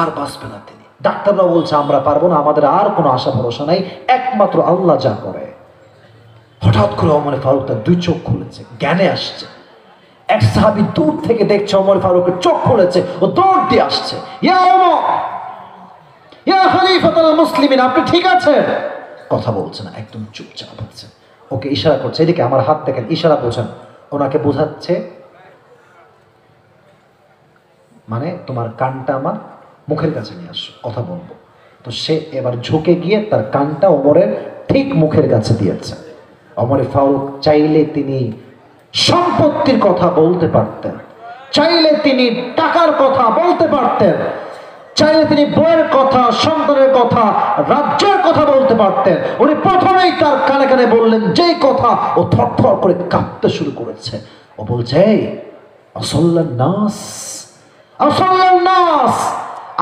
আর বাঁচবে না তিনি। ডাক্তাররা বলছে আমরা পারবো না, আমাদের আর কোনো আশা ভরসা নাই, একমাত্র আল্লাহ যা করে। হঠাৎ করে ওমর ফারুক তার 2 চোখ খুলেছে, জ্ঞানে আসছে। এক সাহাবী দূর থেকে দেখছে ওমর ফারুকের চোখ খুলেছে, ও দৌড় দিয়ে আসছে, ইয়া ওমর, ইয়া খলিফাতুল মুসলিমিন, আপনি ঠিক আছেন? কথা বলছে না, একদম চুপচাপ আছে। ওকে ইশারা করছে, এদিকে আমার হাত দেখেন, ইশারা বোঝেন, ওনাকে বোঝাচ্ছে মানে তোমার কানটা আমার মুখের কাছে নিয়ে আসো, কথা বলবো। তো সে এবার ঝুঁকে গিয়ে তার কানটা ওমরের ঠিক মুখের কাছে দিয়েছে। ওমর ফারুক চাইলে তিনি সম্পত্তির কথা বলতে পারতেন, চাইলে তিনি টাকার কথা বলতে পারতেন, চাইলে তিনি বইয়ের কথা, সন্তানের কথা, রাজ্যের কথা বলতে পারতেন। উনি প্রথমেই তার কানে কানে বললেন যেই কথা, ও থরথর করে কাঁপতে শুরু করেছে। ও বলছে, আসল্লান নাস, আসল্লান নাস,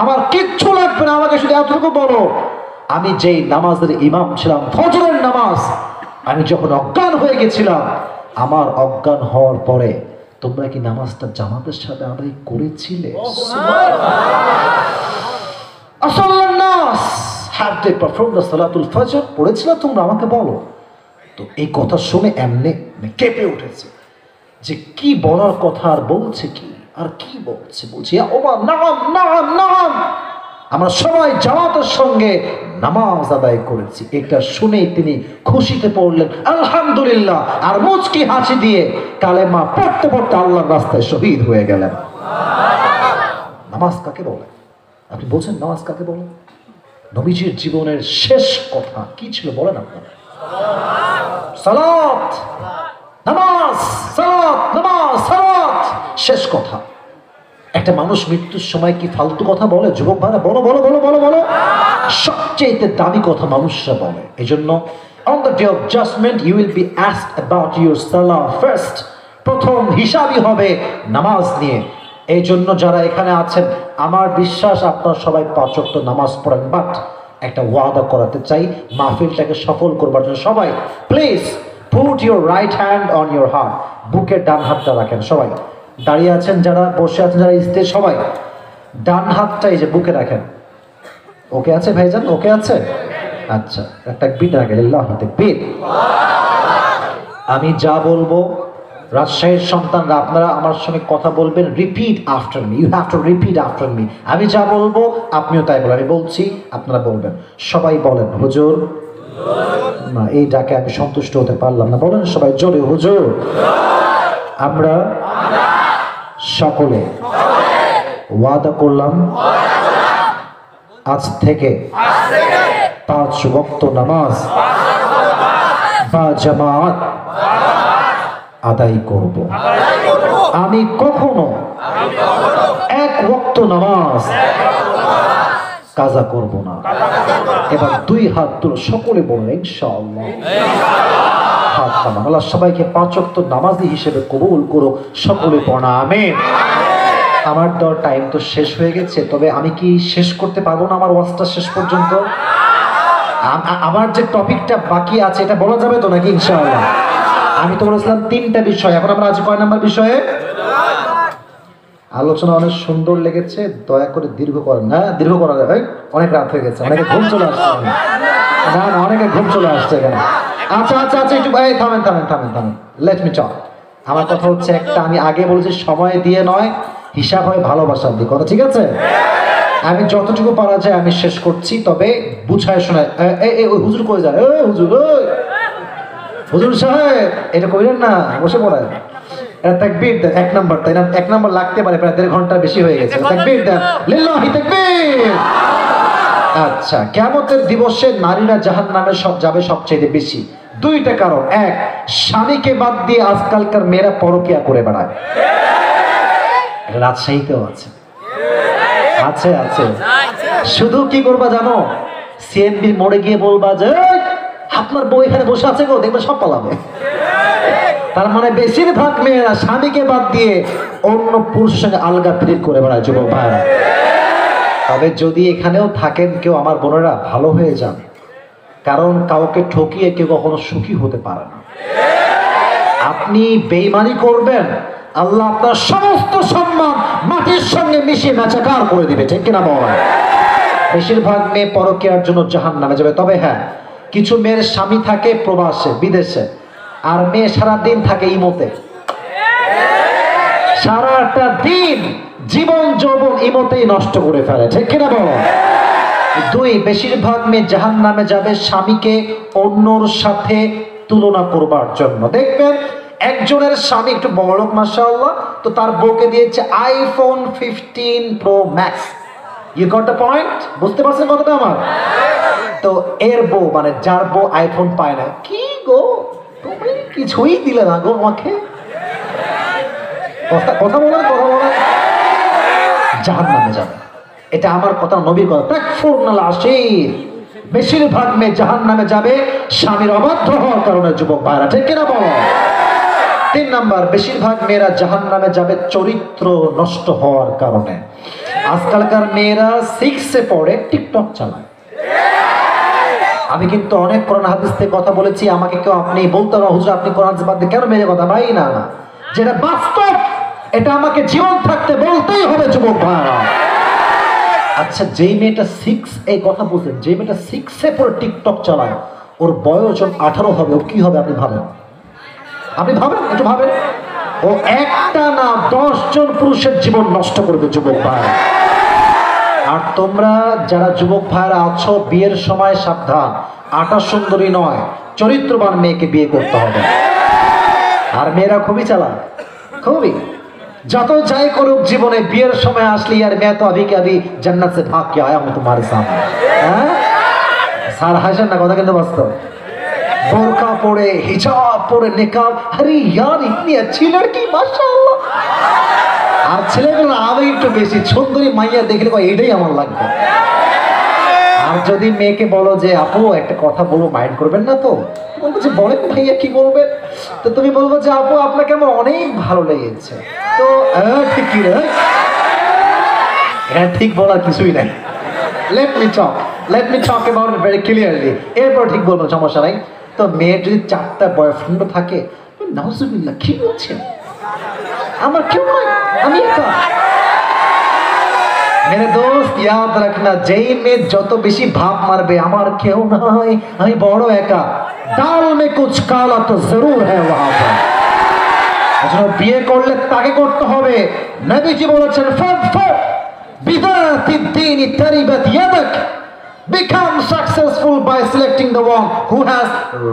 আমার কিচ্ছু লাগবে না, আমাকে শুধু এতটুকু বলো, আমি যেই নামাজের ইমাম ছিলাম, ফজরের নামাজ, আমি যখন অজ্ঞান হয়ে গেছিলাম, আমার অজ্ঞান হওয়ার পরে তোমরা কি নামাজটা জামাতের সাথে আদায় করেছিলে? আসল্লাহ নাস have they performed the salatul fajr? পড়েছিল তোমরা? আমাকে বলো। তো এই কথা শুনে এমনি কেঁপে উঠেছে যে কি বলার কথা, আর বলছে কি, আর কি বলছে, বলছে ইয়া ওমর নাম নাম নাম, আমরা সবাই জামাতের সঙ্গে নামাজ আদায় করেছি। এটা শুনে তিনি খুশিতে পড়লেন আলহামদুলিল্লাহ, আর মুচকি হাসি দিয়ে কালেমা পড়তে পড়তে আল্লাহর রাস্তায় শহীদ হয়ে গেলেন। নামাজ কাকে বলে? আপনি বলছেন নামাজ কাকে বলে? নবীজির জীবনের শেষ কথা কি ছিল বলেন আপনারা? সালাত, নামাজ, সালাত, নামাজ, সালাত, শেষ কথা। একটা মানুষ মৃত্যুর সময় কি ফালতু কথা বলে? যুবক ভাইরা বলো বলো বলো বলো বলো, সবচেয়ে দামি কথা মানুষরা বলে। এই জন্য on the day of judgment you will be asked about your salah first. প্রথম হিসাবই হবে নামাজ নিয়ে। এই জন্য যারা এখানে আছেন, আমার বিশ্বাস আপনারা সবাই 5 ওয়াক্ত নামাজ পড়েন, বাট একটা ওয়াদা করাতে চাই মাহফিলটাকে সফল করবার জন্য সবাই please put your right hand on your heart, বুকের ডান হাতটা রাখেন। সবাই দাঁড়িয়ে আছেন, যারা বসে আছেন, যারা স্টেজ, সবাই ডান হাতটা এই যে বুকে রাখেন। ওকে আছে ভাইজান? ওকে আছে? আচ্ছা, একটা বিট রাখে আল্লাহু তাকবীর। আমি যা বলবো, রাজশাহীর সন্তানরা আপনারা আমার সঙ্গে কথা বলবেন, repeat after me, you have to repeat after me. আমি যা বলবো আপনিও তাই বলেন, আমি বলছি আপনারা বলবেন। সবাই বলেন হুজুর। না, এই ডাকে আমি সন্তুষ্ট হতে পারলাম না, বলেন সবাই জোরে হুজুর। আমরা সকলে ওয়াদা করলাম আজ থেকে 5 ওয়াক্ত নামাজ বা জামাত আদায় করব। আমি কখনো 1 ওয়াক্ত নামাজ কাজা করব না। এবার 2 হাত তুলে সকলে বলুন ইনশাআল্লাহ। হাত নামান। আল্লাহ সবাইকে 5 ওয়াক্ত নামাজি হিসেবে কবুল করো, সকলে পড়া আমিন। আমার দেওয়ার টাইম তো শেষ হয়ে গেছে, তবে আমি কি শেষ করতে পারবো না আমার ওয়াজটা শেষ পর্যন্ত? আমার যে টপিকটা বাকি আছে এটা বলা যাবে তো নাকি ইনশাআল্লাহ? আমি তো বলেছিলাম 3টা বিষয়, এখন আমরা আজ কয় নাম্বার বিষয়ে আলোচনা? অনেক সুন্দর লেগেছে, দয়া করে দীর্ঘ করেন না। দীর্ঘ করা যাবে, অনেক রাত হয়ে গেছে, অনেকে ঘুম চলে আসছে। না না, অনেকে ঘুম চলে আসছে এখানে। আচ্ছা আচ্ছা আচ্ছা, একটু থামেন থামেন থামেন থামেন, লেট মি টক। আমার কথা হচ্ছে একটা, আমি আগে বলেছি সময় দিয়ে নয়, হিসাব হয় ভালোবাসার দিয়ে, কথা ঠিক আছে? আমি যতটুকু পারা যায় আমি শেষ করছি, তবে বুঝায় শোনায়। ওই হুজুর কই যায়? হুজুর, হুজুর সাহেব এটা কইলেন না, বসে পড়ায়। তাকবীর দেন 1 নাম্বার, তাই না? 1 নাম্বার লাগতে পারে, প্রায় 1.5 ঘন্টা বেশি হয়ে গেছে। তাকবীর দেন, লিল্লাহি তাকবীর। আচ্ছা, কিয়ামতের দিবসে নারীরা জাহান্নামে যাবে সবচেয়ে বেশি। 2টা কারণ। 1, স্বামীকে বাদ দিয়ে আজকালকার মেয়েরা পরকিয়া করে বেড়ায়। রাজশাহীতেও আছে, আছে আছে। শুধু কি করবা জানো? সিএনবির মোড়ে গিয়ে বলবা যে আপনার বউ এখানে বসে আছে গো, দেখবে সব পালাবে। তার মানে বেশিরভাগ মেয়েরা স্বামীকে বাদ দিয়ে অন্য পুরুষের সঙ্গে আলগা ফিরিত করে বেড়ায় যুবক ভাইরা। তবে যদি এখানেও থাকেন কেউ, আমার বোনেরা ভালো হয়ে যান, কারণ কাউকে ঠকিয়ে কেউ কখনো সুখী হতে পারে না। আপনি বেঈমানি করবেন, আল্লাহ আপনার সমস্ত সম্মান মাটির সঙ্গে মিশিয়ে মেচাকার করে দিবে, ঠিক কিনা বলেন? বেশিরভাগ মেয়ে পরকীয়ার জন্য জাহান্নামে যাবে। তবে হ্যাঁ, কিছু মেয়ের স্বামী থাকে প্রবাসে, বিদেশে, আর মেয়ে সারাদিন থাকে ইমোতে, সারাটা দিন জীবন যৌবন ইমোতেই নষ্ট করে ফেলে, ঠিক কিনা বলেন? 2, বেশিরভাগ মেয়ে জাহান্নামে যাবে স্বামীকে অন্যর সাথে তুলনা করবার জন্য। দেখবেন একজনের স্বামী একটু বড়লোক মাশাআল্লাহ, তো তার বউকে দিয়েছে iPhone 15 Pro Max। You got the point? বুঝতে পারছেন কথাটা আমার? তো এর বউ, মানে যার বউ আইফোন পায় না, কি গো তুমি কিছুই দিলে না গো আমাকে, কথা বলে জাহান্নামে যাবে। এটা আমার কথা, নবীর কথা। তাকফুরনাল আশীর। বেশিরভাগ মেয়ে জাহান্নামে যাবে স্বামীর অবাধ্য হওয়ার কারণে, যুবক ভাইরা, ঠিক কিনা বলো? 3 নাম্বার, বেশিরভাগ মেয়েরা জাহান্নামে যাবে চরিত্র নষ্ট হওয়ার কারণে। আজকালকার মেয়েরা 6-এ পড়ে টিকটক চালায়। আমি কিন্তু অনেক কোরআন হাদিস থেকে কথা বলেছি, আমাকে কেউ আপনি বলতে না হুজুর আপনি কোরআন হাদিস বাদ দিয়ে কেন মেয়েদের কথা? ভাই না, যেটা বাস্তব এটা আমাকে জীবন থাকতে বলতেই হবে যুবক ভাইরা। আচ্ছা, যেই মেয়েটা 6, এই কথা বলছেন, যে মেয়েটা 6-এ পরে টিকটক চালায়, ওর বয়স যখন 18 হবে, ও কি হবে আপনি ভাবেন? আপনি ভাবেন, একটু ভাবেন। ও একটা না 10 জন পুরুষের জীবন নষ্ট করবে যুবক ভাইরা। আর তোমরা যারা যুবক ভাইরা আছো, বিয়ের সময় সাবধান, আটা সুন্দরী নয়, চরিত্রবান মেয়েকে বিয়ে করতে হবে। আর মেয়েরা খুবই চালাক, খুবই। যত যাই করুক জীবনে, বিয়ের সময় আসলে আর मैं तो अभी के अभी जन्नत से भाग के आया हूं तुम्हारे सामने। হ্যাঁ, স্যার হাসেন না, কথা কিন্তু বাস্তব। বোরকা পরে, হিজাব পরে, নিকাব, আরে यार इतनी अच्छी लड़की माशाআল্লাহ। আর ছেলেগুলো আমি একটু বেশি সুন্দরী মাইয়া দেখলে এটাই আমার লাগবে। আর যদি মেয়েকে বলো যে আপু একটা কথা বলবো, মাইন্ড করবেন না তো? বলবো যে বলেন ভাইয়া, কি বলবে? তো তুমি বলবো যে আপু আপনাকে আমার অনেক ভালো লেগেছে। তো ঠিক কি রে, এটা ঠিক বলার কিছুই নাই। Let me talk about it very clearly. এরপর ঠিক বলবো, সমস্যা নাই। তো মেয়ের যদি 4টা বয়ফ্রেন্ড থাকে, নাউজুবিল্লাহ, কি বলছেন? আমার কেউ নাই, আমি একা। मेरे दोस्त याद रखना, যেই মেয়ে যত বেশি ভাব মারবে আমার কেউ নাই, আমি বড় একা, दाल में कुछ काला तो जरूर है वहां पर। এজন্য বিয়ে করলে তাকে করতে হবে। নবীজি বলেছেন ফাদফা বিদাতিদ দ্বীন তারিবাত ইয়াদাক। Become successful by selecting the one who has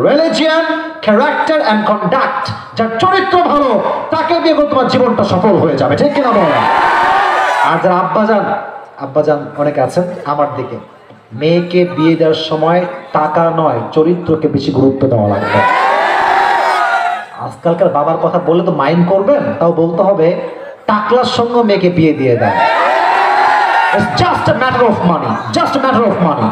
religion, character and conduct. যার চরিত্র ভালো, তাকে বিয়ে করলে তোমার জীবনটা সফল হয়ে যাবে, ঠিক কিনা বলো? আর যারা আব্বাজান অনেক আছেন আমার দিকে, মেয়েকে বিয়ে দেওয়ার সময় টাকা নয়, চরিত্রকে বেশি গুরুত্ব দেওয়া লাগবে। আজকালকার বাবার কথা বললে তো মাইন্ড করবেন, তাও বলতে হবে টাকলার সঙ্গে মেয়েকে বিয়ে দিয়ে দেয়। It's just a matter of money, just a matter of money.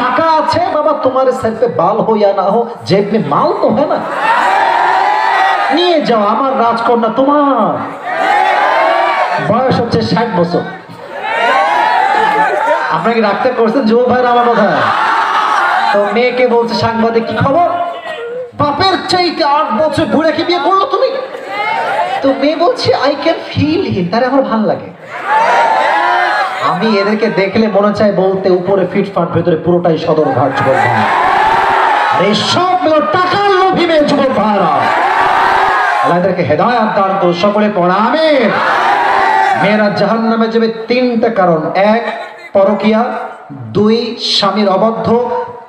টাকা আছে বাবা, তোমার सर पे बाल हो या ना हो, जेब में माल तो है ना, নিয়ে যাও, আমার রাজকন্যা তোমার। বয়স হচ্ছে 60 বছর। আপনাকে রাখতে করছেন যুবক ভাইরা আমার কথা। তো মেয়েকে বলছে সাংবাদিক, কি খবর, বাপের চাইতে 8 বছর বুড়াকে বিয়ে করলো তুমি? তো মেয়ে বলছে আই ক্যান ফিল হিম, তারে আমার ভালো লাগে। আমি এদেরকে দেখলে মনে চায় বলতে, উপরে ফিটফাট, ভেতরে পুরোটাই সদর ঘাট যুবক ভাই। আর এই সব টাকার লোভী মেয়ে যুবক ভাইরা, আল্লাহ এদেরকে হেদায়েত দান করুন, সকলে পড়া আমিন। মেয়েরা জাহান্নামে যাবে 3টা কারণ: 1 পরকিয়া, 2 স্বামীর অবাধ্য,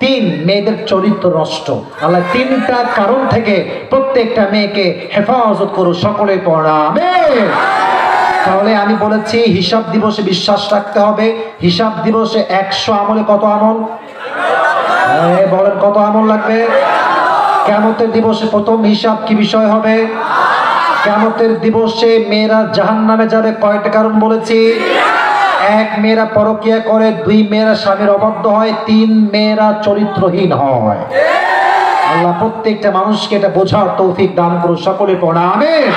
3 মেয়েদের চরিত্র নষ্ট। আল্লাহ 3টা কারণ থেকে প্রত্যেকটা মেয়েকে হেফাজত করুন, সকলে পড়া আমিন। তাহলে আমি বলেছি হিসাব দিবসে বিশ্বাস রাখতে হবে। হিসাব দিবসে 100 আমলে কত আমল? বলেন কত আমল লাগবে? কিয়ামতের দিবসে প্রথম হিসাব কি বিষয় হবে? কিয়ামতের দিবসে মেয়েরা জাহান্নামে যাবে কয়টা কারণ বলেছি? 1 মেয়েরা পরকিয়া করে, 2 মেয়েরা স্বামীর অবাধ্য হয়, 3 মেয়েরা চরিত্রহীন হয়। আল্লাহ প্রত্যেকটা মানুষকে এটা বোঝার তৌফিক দান করুন, সকলে পড়া আমিন।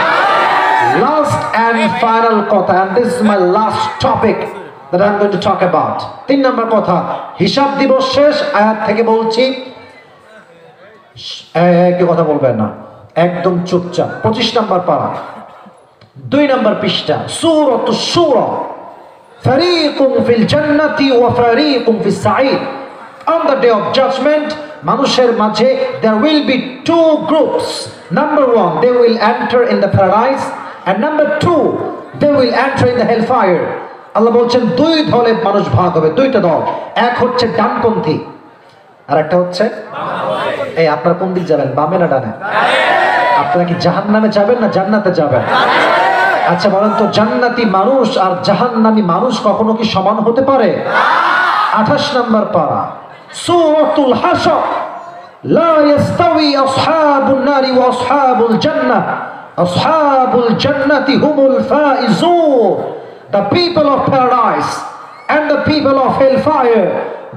Last and final কথা, and this is my last topic that I'm going to talk about. 3 নম্বর কথা, হিসাব দিবস শেষ, আয়াত থেকে বলছি, কি কথা বলবেন না, একদম চুপচাপ। 25 নম্বর পারা, 2 নম্বর পৃষ্ঠা, সূরাতুশ শূরা। ফারীকুম ফিল জান্নাতি ওয়া ফারীকুম ফিস Saeed. On the day of judgment, মানুষের মাঝে there will be 2 groups. Number 1, they will enter in the paradise, and number 2, they will enter in the hellfire. আল্লাহ বলছেন 2 দলে মানুষ ভাগ হবে, 2টা দল। এক হচ্ছে ডানপন্থী, আর একটা হচ্ছে এই আপনারা কোন দিক যাবেন, বামে না ডানে? আপনারা কি জাহান্নামে যাবেন না জান্নাতে যাবেন? আচ্ছা বলেন তো, জান্নাতি মানুষ আর জাহান্নামী মানুষ কখনো কি সমান হতে পারে? 28 নম্বর পারা, সূরাতুল হাশর। লা ইয়াস্তাওয়ি আসহাবুন নারি ওয়া আসহাবুল জান্নাহ, আসহাবুল জান্নাতি হুমুল Faizun. The people of paradise and the people of hellfire,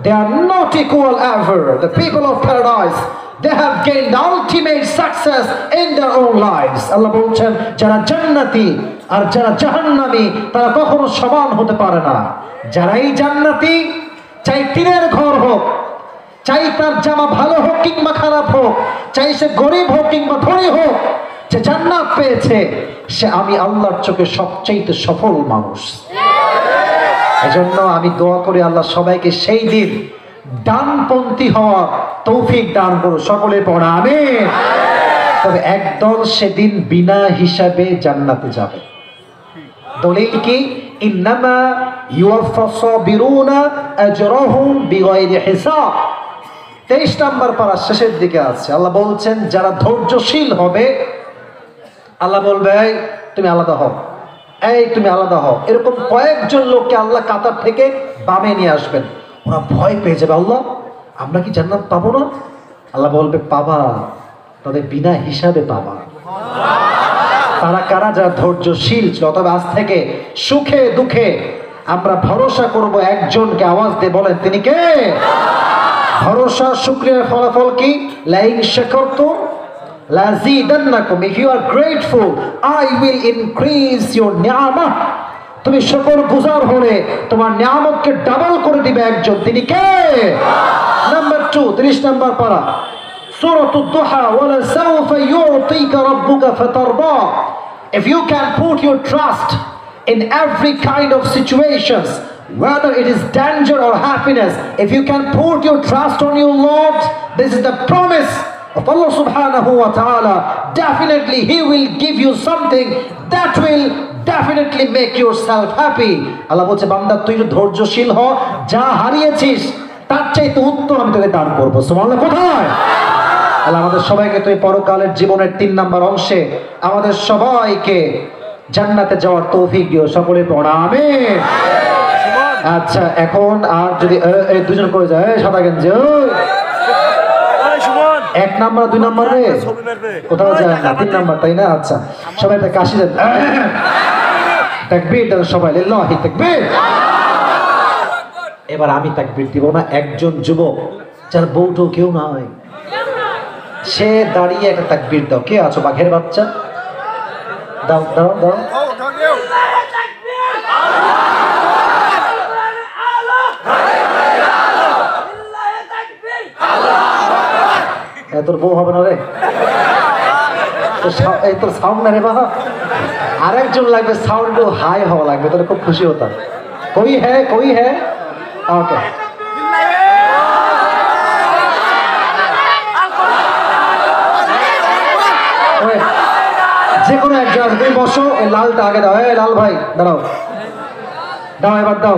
they are not equal ever. The people of paradise, they have gained ultimate success in their own lives. Allah বলছেন যারা জান্নাতি আর যারা জাহান্নামী তারা কখনো সমান হতে পারে না। যারাই জান্নাতি, চাই টিনের ঘর হোক, চাই তার জামা ভালো হোক কিংবা খারাপ হোক, চাই সে গরিব হোক কিংবা ধনী হোক, যে জান্নাত পেয়েছে সে আমি আল্লাহর চোখে সবচেয়ে সফল মানুষ। এজন্য আমি দোয়া করি আল্লাহ সবাইকে সেই দিন ডানপন্থী হওয়ার তৌফিক দান করুন, সকলে পড়া আমিন। তবে একদল সেদিন বিনা হিসাবে জান্নাতে যাবে। দলিল কি? ইন্নামা ইউওয়াফাস সাবিরুনা আজরাহুম বিগাইরি হিসাব। 23 নম্বর পারা শেষের দিকে আছে। আল্লাহ বলছেন যারা ধৈর্যশীল হবে, আল্লাহ বলবে এই তুমি আলাদা হও, এই তুমি আলাদা হও। এরকম কয়েকজন লোককে আল্লাহ কাতার থেকে বামে নিয়ে আসবেন। ওরা ভয় পেয়ে যাবে, আল্লাহ আমরা কি জান্নাত পাবো না? আল্লাহ বলবে পাবা, তবে বিনা হিসাবে পাবা। তারা কারা? যারা ধৈর্যশীল ছিল। তবে আজ থেকে সুখে দুঃখে আমরা ভরসা করব একজনকে। আওয়াজ দিয়ে বলেন তিনি কে? ভরসা শুকরিয়ার ফলাফল কি? লাইন শাকারতুম লাযীদান্নাকুম, if you are grateful I will increase your নিয়ামত। তুমি শুকর গুজার হলে তোমার নিয়ামতকে ডাবল করে দিবে একজন, তিনি কে? নাম্বার 2, 30 নম্বর পারা সূরাতুদ দুহা, ওয়ালা সাউফা ইউতিকা রাব্বুকা ফাতারদা। If you can put your trust in every kind of situations, whether it is danger or happiness, if you can put your trust on your Lord, this is the promise of Allah subhanahu wa ta'ala. Definitely He will give you something that will definitely make yourself happy. Allah বলছে বান্দা তুই ধৈর্যশীল হ, যা হারিয়েছিস তার চাইতে উত্তম আমি তোকে দান করবো। সুবহানাল্লাহ। কোথায়? আল্লাহ আমাদের সবাইকে তুই পরকালের জীবনের 3 নম্বর অংশে আমাদের সবাইকে জান্নাতে যাওয়ার তৌফিক দিও, সকলে পড়া আমিন। আচ্ছা এখন আর যদি এই দুজন করে যায় সাদা গেঞ্জি, 1 নম্বর 2 নম্বর রে কোথাও যায় না, 3 নম্বর তাই না? আচ্ছা সবাই একটা কাশি দেন, তাকবীর দেন সবাই, লিল্লাহি তাকবীর। এবার আমি তাকবীর দিব না, একজন যুবক যার বউটো কেউ নাই সে দাঁড়িয়ে একটা তাকবীর দাও। কে আছো? বাঘের বাচ্চা দাও দাও দাও। তোর বউ হবে না রে, তোর সাউন্ড না রে বাবা, আরেকজন লাগবে, সাউন্ড হাই হওয়া লাগবে, তাহলে খুব খুশি হতাম। কই হ্যাঁ কই হ্যাঁ, ওকে। যে কোনো একজন তুমি বসো, এই লালটা আগে দাও। এই লাল ভাই দাঁড়াও, দাও এবার দাও।